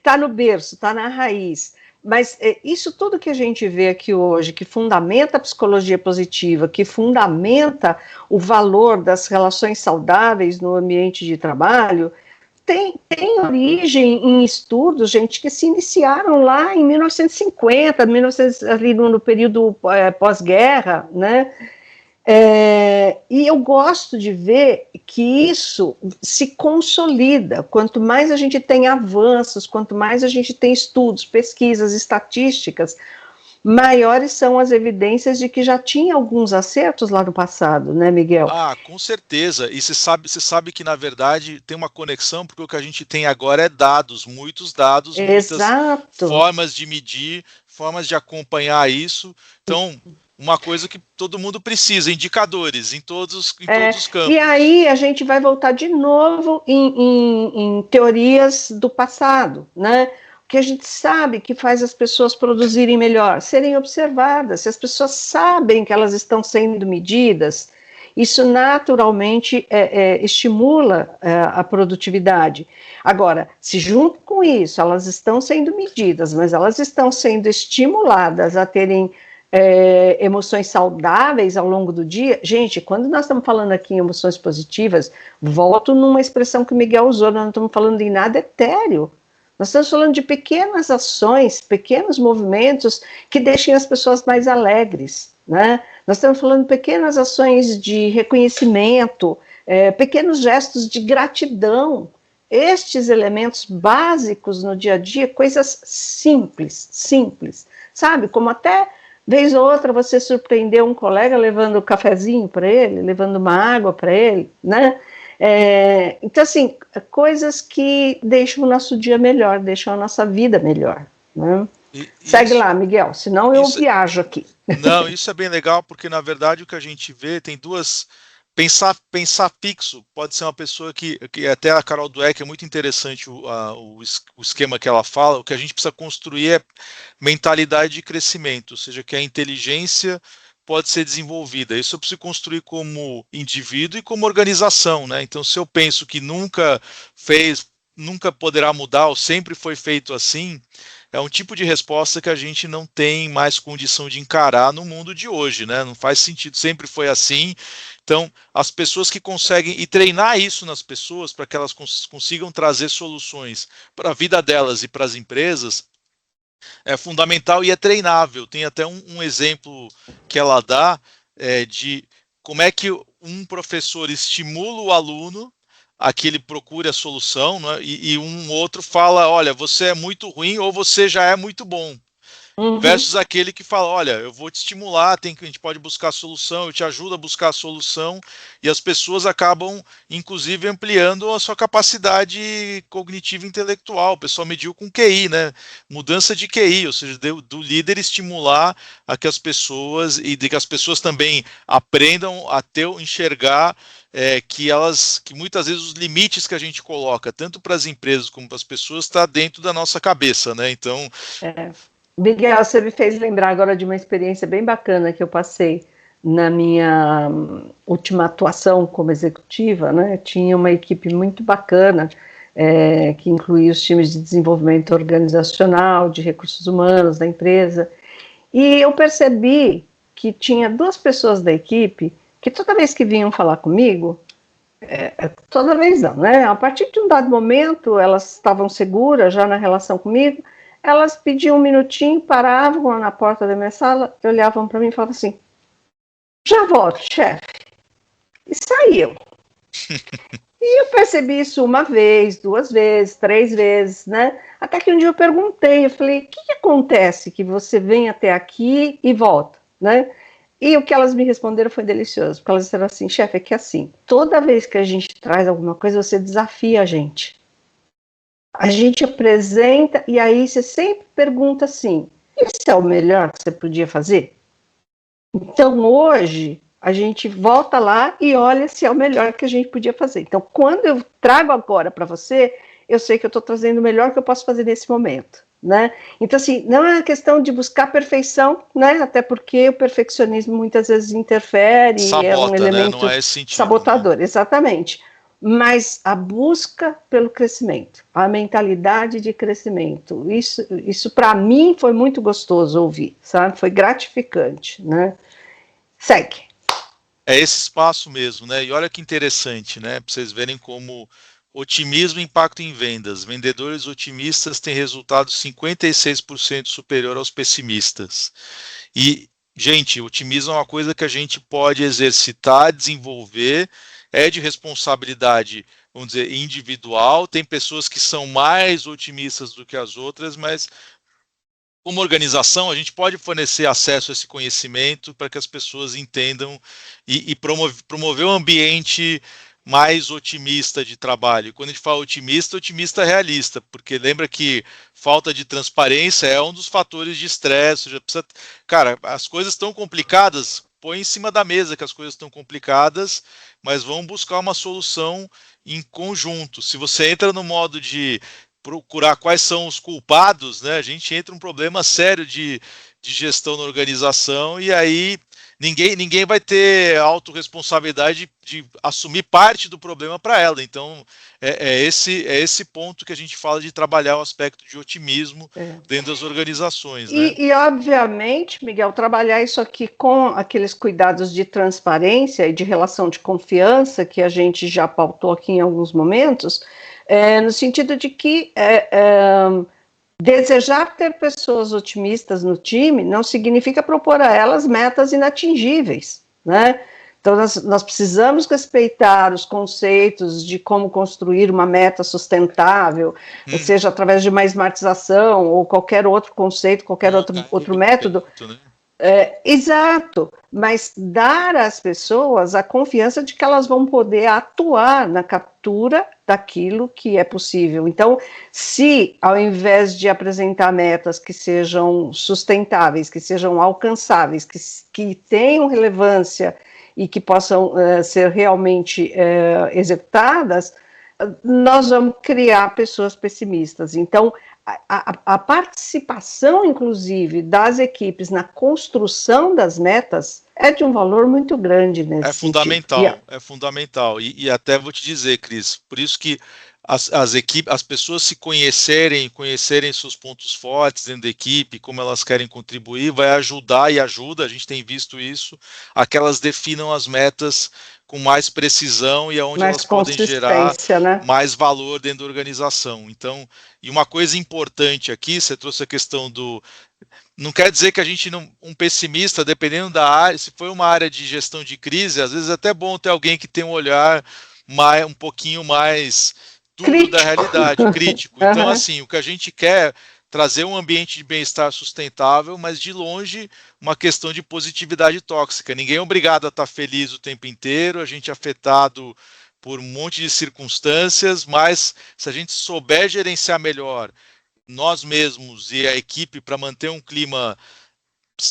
tá no berço, tá na raiz. Mas isso tudo que a gente vê aqui hoje, que fundamenta a psicologia positiva, que fundamenta o valor das relações saudáveis no ambiente de trabalho, tem origem em estudos, gente, que se iniciaram lá em 1950, 1900, ali no período pós-guerra, né? E eu gosto de ver que isso se consolida. Quanto mais a gente tem avanços, quanto mais a gente tem estudos, pesquisas, estatísticas, maiores são as evidências de que já tinha alguns acertos lá no passado, né, Miguel? Ah, com certeza. E você sabe que, na verdade, tem uma conexão, porque o que a gente tem agora é dados, muitas Exato. formas de medir, formas de acompanhar isso. Então, uma coisa que todo mundo precisa, indicadores em todos os E campos. aí a gente vai voltar de novo em teorias do passado, né? O que a gente sabe que faz as pessoas produzirem melhor, serem observadas. Se as pessoas sabem que elas estão sendo medidas, isso naturalmente estimula a produtividade. Agora, se junto com isso elas estão sendo medidas, mas elas estão sendo estimuladas a terem emoções saudáveis ao longo do dia. Gente, quando nós estamos falando aqui em emoções positivas, volto numa expressão que o Miguel usou, nós não estamos falando em nada etéreo. Nós estamos falando de pequenas ações, pequenos movimentos que deixem as pessoas mais alegres, né? Nós estamos falando de pequenas ações de reconhecimento, pequenos gestos de gratidão. Estes elementos básicos no dia a dia, coisas simples, sabe? Como até vez ou outra você surpreendeu um colega levando um cafezinho para ele, levando uma água para ele, né? Então, assim, coisas que deixam o nosso dia melhor, deixam a nossa vida melhor, né? Segue Isso, lá, Miguel, senão eu isso, viajo aqui. não, isso é bem legal, porque na verdade o que a gente vê tem duas. Pensar fixo pode ser uma pessoa que até a Carol Dweck é muito interessante o esquema que ela fala. O que a gente precisa construir é mentalidade de crescimento, ou seja, que a inteligência pode ser desenvolvida. Isso eu preciso construir como indivíduo e como organização, né? Então, se eu penso que nunca poderá mudar ou sempre foi feito assim, é um tipo de resposta que a gente não tem mais condição de encarar no mundo de hoje, né? Não faz sentido, sempre foi assim. Então, as pessoas que conseguem e treinar isso nas pessoas para que elas consigam trazer soluções para a vida delas e para as empresas é fundamental e é treinável. Tem até um exemplo que ela dá de como é que um professor estimula o aluno a que ele procure a solução, né? E um outro fala, olha, você é muito ruim ou você já é muito bom. Uhum. Versus aquele que fala, olha, eu vou te estimular, a gente pode buscar a solução, eu te ajudo a buscar a solução, e as pessoas acabam, inclusive, ampliando a sua capacidade cognitiva e intelectual. O pessoal mediu com QI, né? Mudança de QI, ou seja, do líder estimular a que as pessoas, e de que as pessoas também aprendam a enxergar que muitas vezes os limites que a gente coloca, tanto para as empresas como para as pessoas, está dentro da nossa cabeça, né? Então, Miguel, você me fez lembrar agora de uma experiência bem bacana que eu passei na minha última atuação como executiva, né? Tinha uma equipe muito bacana, que incluía os times de desenvolvimento organizacional, de recursos humanos da empresa, e eu percebi que tinha duas pessoas da equipe que toda vez que vinham falar comigo, Toda vez não, né? A partir de um dado momento, elas estavam seguras já na relação comigo, elas pediam um minutinho, paravam lá na porta da minha sala, olhavam para mim e falavam assim, já volto, chefe. E saíam. E eu percebi isso uma vez, 2 vezes, 3 vezes, né? Até que um dia eu perguntei, eu falei, o que acontece que você vem até aqui e volta, né? E o que elas me responderam foi delicioso, porque elas disseram assim, chefe, é que assim, toda vez que a gente traz alguma coisa, você desafia a gente. A gente apresenta e aí você sempre pergunta assim, esse é o melhor que você podia fazer? Então hoje a gente volta lá e olha se é o melhor que a gente podia fazer. Então quando eu trago agora para você, eu sei que eu estou trazendo o melhor que eu posso fazer nesse momento. Né? Então, assim, não é uma questão de buscar perfeição, né? Até porque o perfeccionismo muitas vezes interfere, é um Sabota, né? Não elemento é esse sentido, sabotador, né? exatamente. Mas a busca pelo crescimento, a mentalidade de crescimento, isso para mim foi muito gostoso ouvir, sabe? Foi gratificante, né? Segue. É esse espaço mesmo, né? E olha que interessante, né? Para vocês verem como otimismo e impacto em vendas. Vendedores otimistas têm resultado 56% superior aos pessimistas. E, gente, otimismo é uma coisa que a gente pode exercitar, desenvolver, é de responsabilidade, vamos dizer, individual. Tem pessoas que são mais otimistas do que as outras, mas como organização, a gente pode fornecer acesso a esse conhecimento para que as pessoas entendam e promover um ambiente mais otimista de trabalho. E quando a gente fala otimista, otimista realista, porque lembra que falta de transparência é um dos fatores de estresse. Já precisa... Cara, as coisas estão complicadas, põe em cima da mesa que as coisas estão complicadas, mas vão buscar uma solução em conjunto. Se você entra no modo de procurar quais são os culpados, né, a gente entra num problema sério de gestão na organização e aí ninguém vai ter autorresponsabilidade de assumir parte do problema para ela. Então, é esse ponto que a gente fala de trabalhar o aspecto de otimismo dentro das organizações. Né? E, obviamente, Miguel, trabalhar isso aqui com aqueles cuidados de transparência e de relação de confiança que a gente já pautou aqui em alguns momentos, no sentido de que desejar ter pessoas otimistas no time não significa propor a elas metas inatingíveis, né? Então, nós precisamos respeitar os conceitos de como construir uma meta sustentável, seja através de uma esmartização ou qualquer outro conceito, qualquer outro método. Né? Exato, mas dar às pessoas a confiança de que elas vão poder atuar na captura daquilo que é possível. Então, se ao invés de apresentar metas que sejam sustentáveis, que sejam alcançáveis, que tenham relevância e que possam ser realmente executadas, nós vamos criar pessoas pessimistas. Então, a participação, inclusive, das equipes na construção das metas é de um valor muito grande nesse sentido. É fundamental. E até vou te dizer, Cris, por isso que as pessoas se conhecerem seus pontos fortes dentro da equipe, como elas querem contribuir, vai ajudar e ajuda, a gente tem visto isso, a que elas definam as metas com mais precisão e aonde elas podem gerar mais valor dentro da organização. Então, e uma coisa importante aqui, você trouxe a questão do... Não quer dizer que a gente não... Um pessimista, dependendo da área, se for uma área de gestão de crise, às vezes é até bom ter alguém que tem um olhar um pouquinho mais duro crítico. Da realidade, crítico. Então, assim, o que a gente quer trazer um ambiente de bem-estar sustentável, mas de longe uma questão de positividade tóxica. Ninguém é obrigado a estar feliz o tempo inteiro, a gente é afetado por um monte de circunstâncias, mas se a gente souber gerenciar melhor nós mesmos e a equipe para manter um clima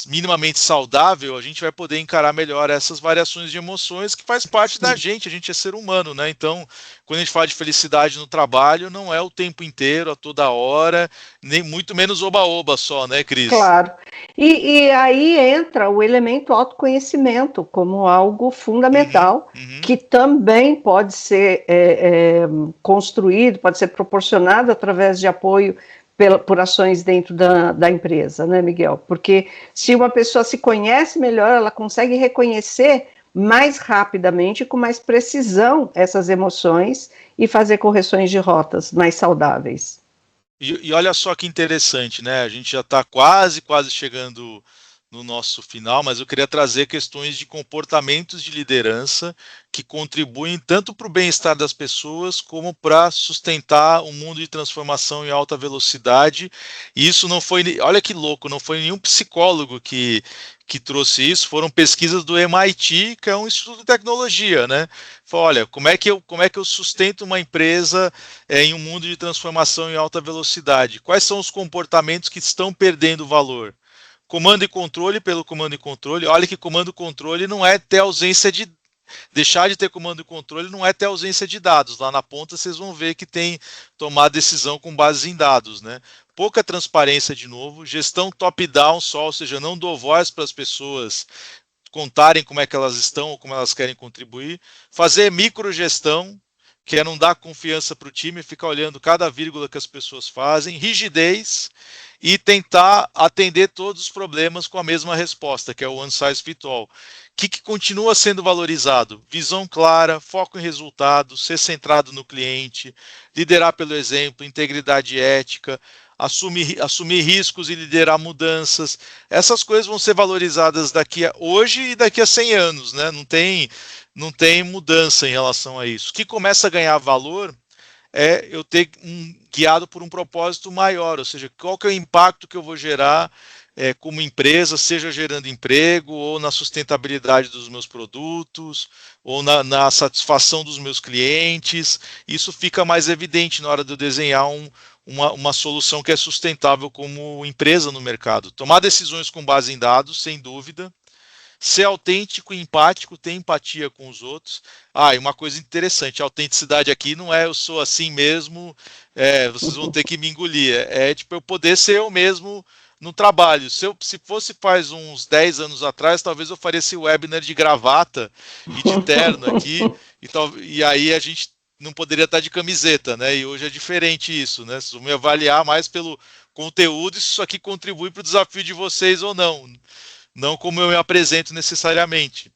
minimamente saudável, a gente vai poder encarar melhor essas variações de emoções que faz parte da gente, a gente é ser humano, né? Então, quando a gente fala de felicidade no trabalho, não é o tempo inteiro, a toda hora, nem muito menos oba-oba só, né, Cris? Claro. E aí entra o elemento autoconhecimento como algo fundamental, que também pode ser construído, pode ser proporcionado através de apoio por ações dentro da empresa, né, Miguel? Porque se uma pessoa se conhece melhor, ela consegue reconhecer mais rapidamente, com mais precisão, essas emoções e fazer correções de rotas mais saudáveis. E olha só que interessante, né? A gente já está quase chegando no nosso final, mas eu queria trazer questões de comportamentos de liderança que contribuem tanto para o bem-estar das pessoas como para sustentar um mundo de transformação em alta velocidade. E isso não foi, olha que louco, não foi nenhum psicólogo que trouxe isso, foram pesquisas do MIT, que é um instituto de tecnologia, né? Falou, olha, como é que eu sustento uma empresa em um mundo de transformação em alta velocidade? Quais são os comportamentos que estão perdendo valor? Comando e controle pelo comando e controle. Olha que comando e controle não é ter ausência de... Deixar de ter comando e controle não é ter ausência de dados. Lá na ponta vocês vão ver que tem tomar decisão com base em dados, né? Pouca transparência de novo, gestão top-down só, ou seja, não dou voz para as pessoas contarem como é que elas estão ou como elas querem contribuir. Fazer microgestão, que é não dar confiança para o time, ficar olhando cada vírgula que as pessoas fazem, rigidez e tentar atender todos os problemas com a mesma resposta, que é o one size fits all. O que continua sendo valorizado? Visão clara, foco em resultados, ser centrado no cliente, liderar pelo exemplo, integridade ética, assumir riscos e liderar mudanças. Essas coisas vão ser valorizadas daqui a hoje e daqui a 100 anos, né? Não tem mudança em relação a isso. O que começa a ganhar valor é eu ter guiado por um propósito maior, ou seja, qual que é o impacto que eu vou gerar como empresa, seja gerando emprego, ou na sustentabilidade dos meus produtos, ou na satisfação dos meus clientes. Isso fica mais evidente na hora de eu desenhar uma solução que é sustentável como empresa no mercado. Tomar decisões com base em dados, sem dúvida. Ser autêntico e empático, ter empatia com os outros. E uma coisa interessante, a autenticidade aqui não é eu sou assim mesmo, vocês vão ter que me engolir. Tipo eu poder ser eu mesmo no trabalho. Se fosse faz uns 10 anos atrás, talvez eu faria esse webinar de gravata e de terno aqui, e aí a gente não poderia estar de camiseta, né? E hoje é diferente isso, né? Vocês vão me avaliar mais pelo conteúdo e se isso aqui contribui para o desafio de vocês ou não. Não como eu me apresento necessariamente.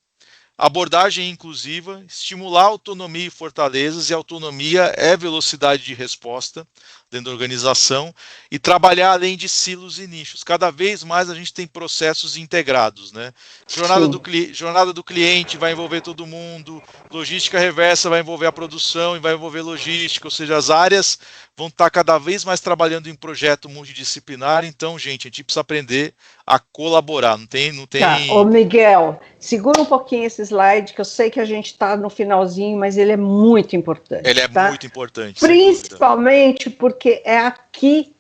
Abordagem inclusiva, estimular autonomia e fortalezas, e autonomia é velocidade de resposta dentro da organização, e trabalhar além de silos e nichos. Cada vez mais a gente tem processos integrados, né? Jornada do cliente vai envolver todo mundo, logística reversa vai envolver a produção e vai envolver logística, ou seja, as áreas vão estar cada vez mais trabalhando em projeto multidisciplinar. Então, gente, a gente precisa aprender a colaborar, não tem... Tá, ô Miguel, segura um pouquinho esse slide, que eu sei que a gente está no finalzinho, mas ele é muito importante. Ele é tá? muito importante, principalmente porque é aqui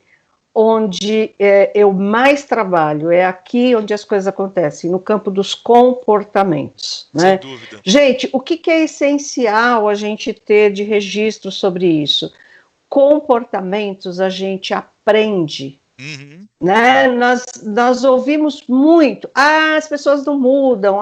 onde eu mais trabalho, é aqui onde as coisas acontecem, no campo dos comportamentos. Né? Sem dúvida. Gente, o que é essencial a gente ter de registro sobre isso? Comportamentos a gente aprende. Uhum. Né? Nós ouvimos muito, as pessoas não mudam,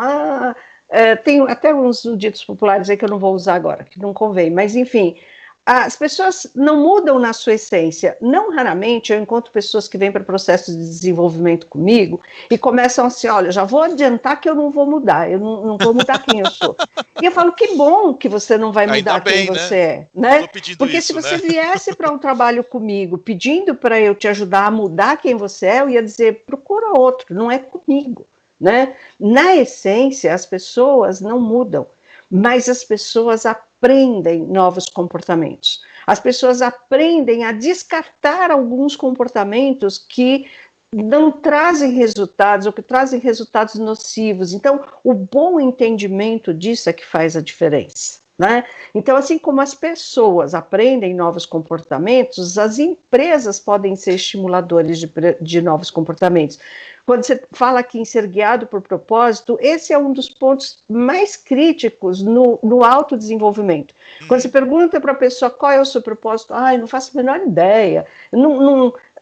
tem até uns ditos populares aí que eu não vou usar agora, que não convém, mas enfim, as pessoas não mudam na sua essência. Não raramente eu encontro pessoas que vêm para processos de desenvolvimento comigo e começam assim, olha, já vou adiantar que eu não vou mudar, eu não vou mudar quem eu sou. E eu falo, que bom que você não vai mudar quem você é, né? Porque se você viesse para um trabalho comigo pedindo para eu te ajudar a mudar quem você é, eu ia dizer, procura outro, não é comigo, né? Na essência, as pessoas não mudam, mas as pessoas aprendem novos comportamentos. As pessoas aprendem a descartar alguns comportamentos que não trazem resultados ou que trazem resultados nocivos. Então, o bom entendimento disso é que faz a diferença. Né? Então, assim como as pessoas aprendem novos comportamentos, as empresas podem ser estimuladores de novos comportamentos. Quando você fala aqui em ser guiado por propósito, esse é um dos pontos mais críticos no autodesenvolvimento. Quando você pergunta para a pessoa qual é o seu propósito, não faço a menor ideia,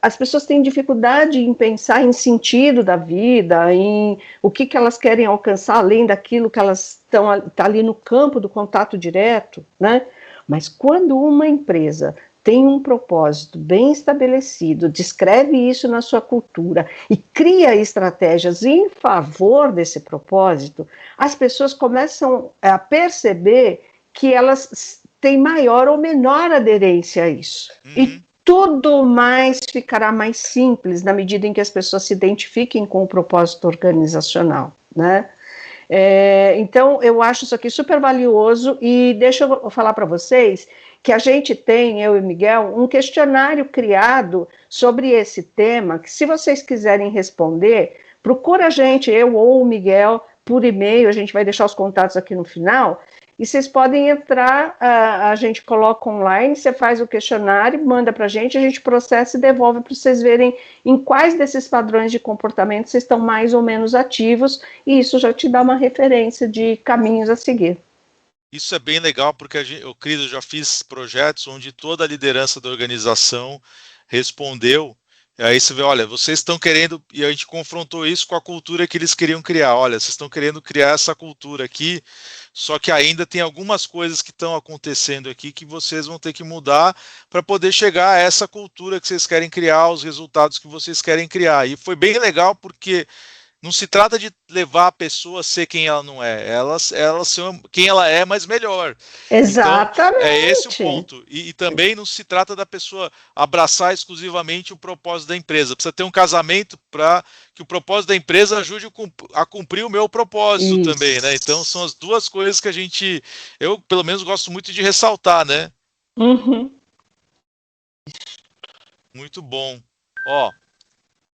as pessoas têm dificuldade em pensar em sentido da vida, em o que elas querem alcançar, além daquilo que elas estão ali no campo do contato direto, né? Mas quando uma empresa tem um propósito bem estabelecido, descreve isso na sua cultura e cria estratégias em favor desse propósito, as pessoas começam a perceber que elas têm maior ou menor aderência a isso. E tudo mais ficará mais simples na medida em que as pessoas se identifiquem com o propósito organizacional, né? Então, eu acho isso aqui super valioso e deixa eu falar para vocês que a gente tem, eu e Miguel, um questionário criado sobre esse tema, que se vocês quiserem responder, procura a gente, eu ou o Miguel, por e-mail, a gente vai deixar os contatos aqui no final, e vocês podem entrar, a gente coloca online, você faz o questionário, manda para a gente processa e devolve para vocês verem em quais desses padrões de comportamento vocês estão mais ou menos ativos, e isso já te dá uma referência de caminhos a seguir. Isso é bem legal, porque Cris, eu já fiz projetos onde toda a liderança da organização respondeu. E aí você vê, olha, vocês estão querendo, e a gente confrontou isso com a cultura que eles queriam criar. Olha, vocês estão querendo criar essa cultura aqui, só que ainda tem algumas coisas que estão acontecendo aqui que vocês vão ter que mudar para poder chegar a essa cultura que vocês querem criar, os resultados que vocês querem criar. E foi bem legal porque não se trata de levar a pessoa a ser quem ela não é, ela ser quem ela é, mas melhor. Exatamente. Então, é esse o ponto. E também não se trata da pessoa abraçar exclusivamente o propósito da empresa. Precisa ter um casamento para que o propósito da empresa ajude a cumprir o meu propósito também, né? Então, são as duas coisas que eu pelo menos gosto muito de ressaltar, né? Muito bom.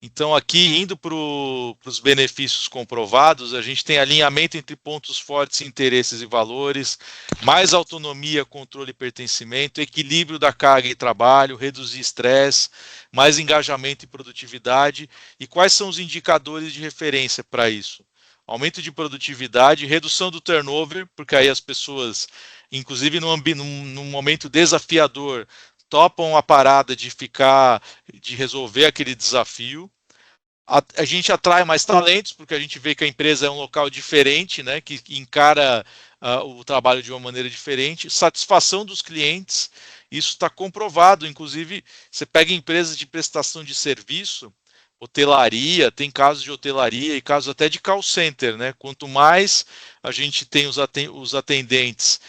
Então, aqui, indo para os benefícios comprovados, a gente tem alinhamento entre pontos fortes, interesses e valores, mais autonomia, controle e pertencimento, equilíbrio da carga e trabalho, reduzir estresse, mais engajamento e produtividade. E quais são os indicadores de referência para isso? Aumento de produtividade, redução do turnover, porque aí as pessoas, inclusive num momento desafiador, topam a parada de resolver aquele desafio. A gente atrai mais talentos, porque a gente vê que a empresa é um local diferente, né, que encara o trabalho de uma maneira diferente. Satisfação dos clientes, isso está comprovado. Inclusive, você pega empresas de prestação de serviço, hotelaria, tem casos de hotelaria e casos até de call center, né? Quanto mais a gente tem os atendentes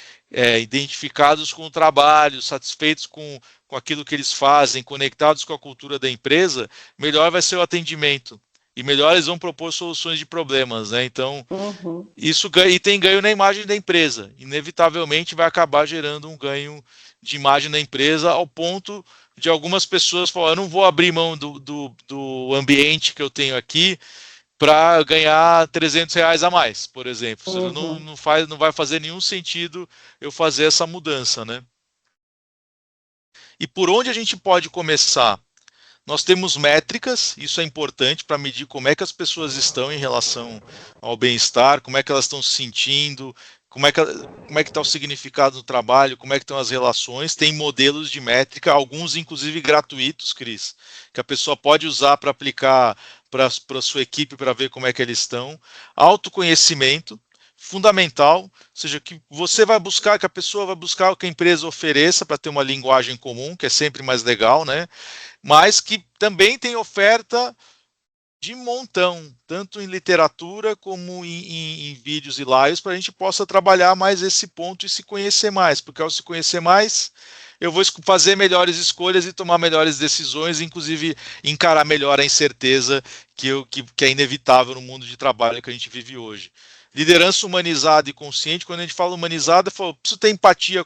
identificados com o trabalho, satisfeitos com aquilo que eles fazem, conectados com a cultura da empresa, melhor vai ser o atendimento. E melhor eles vão propor soluções de problemas, né? Então, isso e tem ganho na imagem da empresa. Inevitavelmente vai acabar gerando um ganho de imagem na empresa, ao ponto de algumas pessoas falar, eu não vou abrir mão do ambiente que eu tenho aqui para ganhar R$300 a mais, por exemplo. Ou seja, não vai fazer nenhum sentido eu fazer essa mudança, né? E por onde a gente pode começar? Nós temos métricas, isso é importante para medir como é que as pessoas estão em relação ao bem-estar, como é que elas estão se sentindo, como é que está o significado do trabalho, como é que estão as relações. Tem modelos de métrica, alguns inclusive gratuitos, Cris, que a pessoa pode usar para aplicar para a sua equipe para ver como é que eles estão. Autoconhecimento, fundamental, ou seja, que você vai buscar, que a pessoa vai buscar o que a empresa ofereça para ter uma linguagem comum, que é sempre mais legal, né? Mas que também tem oferta de montão, tanto em literatura como em vídeos e lives, para a gente possa trabalhar mais esse ponto e se conhecer mais, porque ao se conhecer mais, eu vou fazer melhores escolhas e tomar melhores decisões, inclusive encarar melhor a incerteza que é inevitável no mundo de trabalho que a gente vive hoje. Liderança humanizada e consciente, quando a gente fala humanizada, eu preciso ter empatia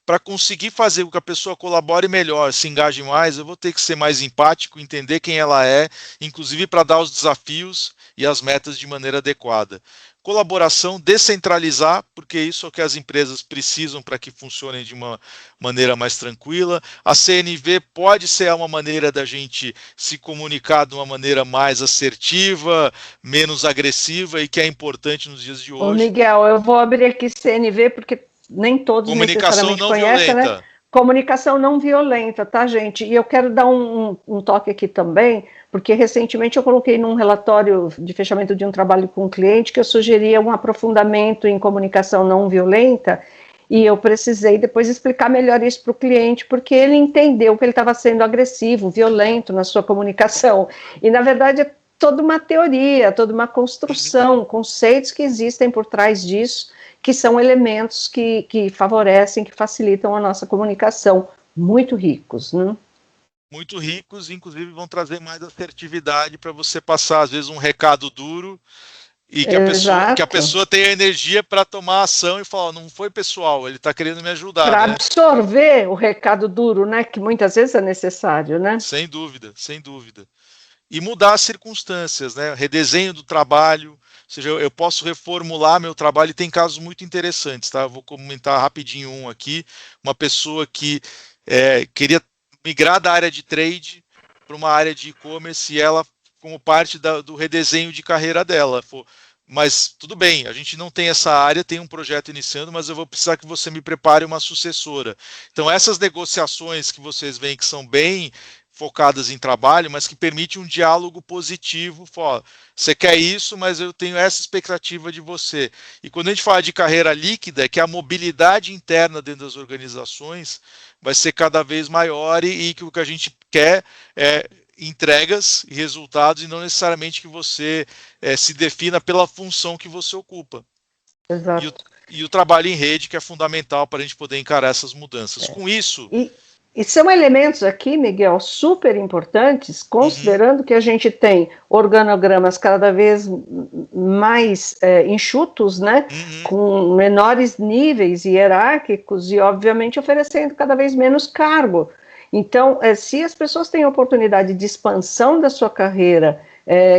para conseguir fazer com que a pessoa colabore melhor, se engaje mais, eu vou ter que ser mais empático, entender quem ela é, inclusive para dar os desafios e as metas de maneira adequada. Colaboração, descentralizar, porque isso é o que as empresas precisam para que funcionem de uma maneira mais tranquila. A CNV pode ser uma maneira da gente se comunicar de uma maneira mais assertiva, menos agressiva e que é importante nos dias de hoje. Ô Miguel, eu vou abrir aqui CNV porque nem todos necessariamente conhecem, né? Comunicação não violenta, tá, gente? E eu quero dar um toque aqui também, porque recentemente eu coloquei num relatório de fechamento de um trabalho com um cliente que eu sugeria um aprofundamento em comunicação não violenta, E eu precisei depois explicar melhor isso para o cliente, porque ele entendeu que ele estava sendo agressivo, violento na sua comunicação. E, na verdade, é toda uma teoria, toda uma construção, conceitos que existem por trás disso, que são elementos que favorecem, que facilitam a nossa comunicação, muito ricos, né? Muito ricos, inclusive vão trazer mais assertividade para você passar, às vezes, um recado duro e que a pessoa tenha energia para tomar ação e falar, não foi pessoal, ele está querendo me ajudar. Para absorver o recado duro, né, que muitas vezes é necessário, né? Sem dúvida, sem dúvida. E mudar as circunstâncias, né? Redesenho do trabalho, ou seja, eu posso reformular meu trabalho, e tem casos muito interessantes, tá? Eu vou comentar rapidinho um aqui, uma pessoa que queria migrar da área de trade para uma área de e-commerce, e ela, como parte do redesenho de carreira dela, mas tudo bem, a gente não tem essa área, tem um projeto iniciando, mas eu vou precisar que você me prepare uma sucessora. Então, essas negociações que vocês veem que são bem focadas em trabalho, mas que permite um diálogo positivo. Você quer isso, mas eu tenho essa expectativa de você. E quando a gente fala de carreira líquida, que a mobilidade interna dentro das organizações vai ser cada vez maior e que o que a gente quer é entregas e resultados, e não necessariamente que você se defina pela função que você ocupa. Exato. E o trabalho em rede, que é fundamental para a gente poder encarar essas mudanças. Com isso... E são elementos aqui, Miguel, super importantes, considerando que a gente tem organogramas cada vez mais enxutos, né, com menores níveis hierárquicos e, obviamente, oferecendo cada vez menos cargo. Então, se as pessoas têm oportunidade de expansão da sua carreira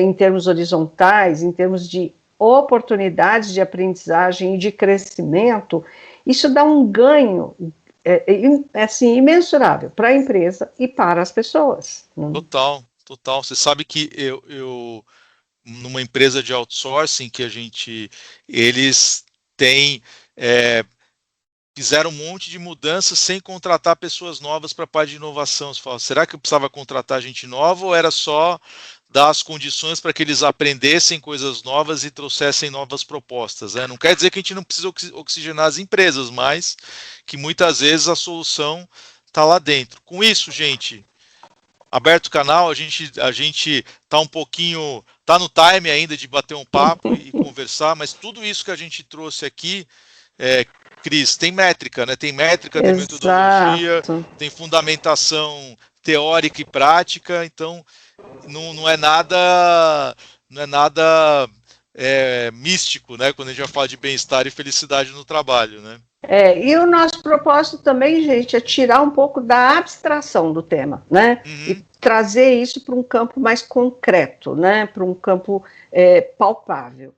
em termos horizontais, em termos de oportunidades de aprendizagem e de crescimento, isso dá um ganho assim, imensurável para a empresa e para as pessoas. Total, total. Você sabe que eu numa empresa de outsourcing que eles têm fizeram um monte de mudanças sem contratar pessoas novas para a parte de inovação. Você fala, será que eu precisava contratar gente nova ou era só dar as condições para que eles aprendessem coisas novas e trouxessem novas propostas, né? Não quer dizer que a gente não precisa oxigenar as empresas, mas que muitas vezes a solução está lá dentro. Com isso, gente, aberto o canal, a gente está um pouquinho, está no time ainda de bater um papo e conversar, mas tudo isso que a gente trouxe aqui, Cris, tem métrica, né? Tem métrica, tem metodologia, tem fundamentação teórica e prática, então não é nada místico, né? Quando a gente vai falar de bem-estar e felicidade no trabalho, né? E o nosso propósito também, gente, é tirar um pouco da abstração do tema, né? E trazer isso para um campo mais concreto, né? Para um campo palpável.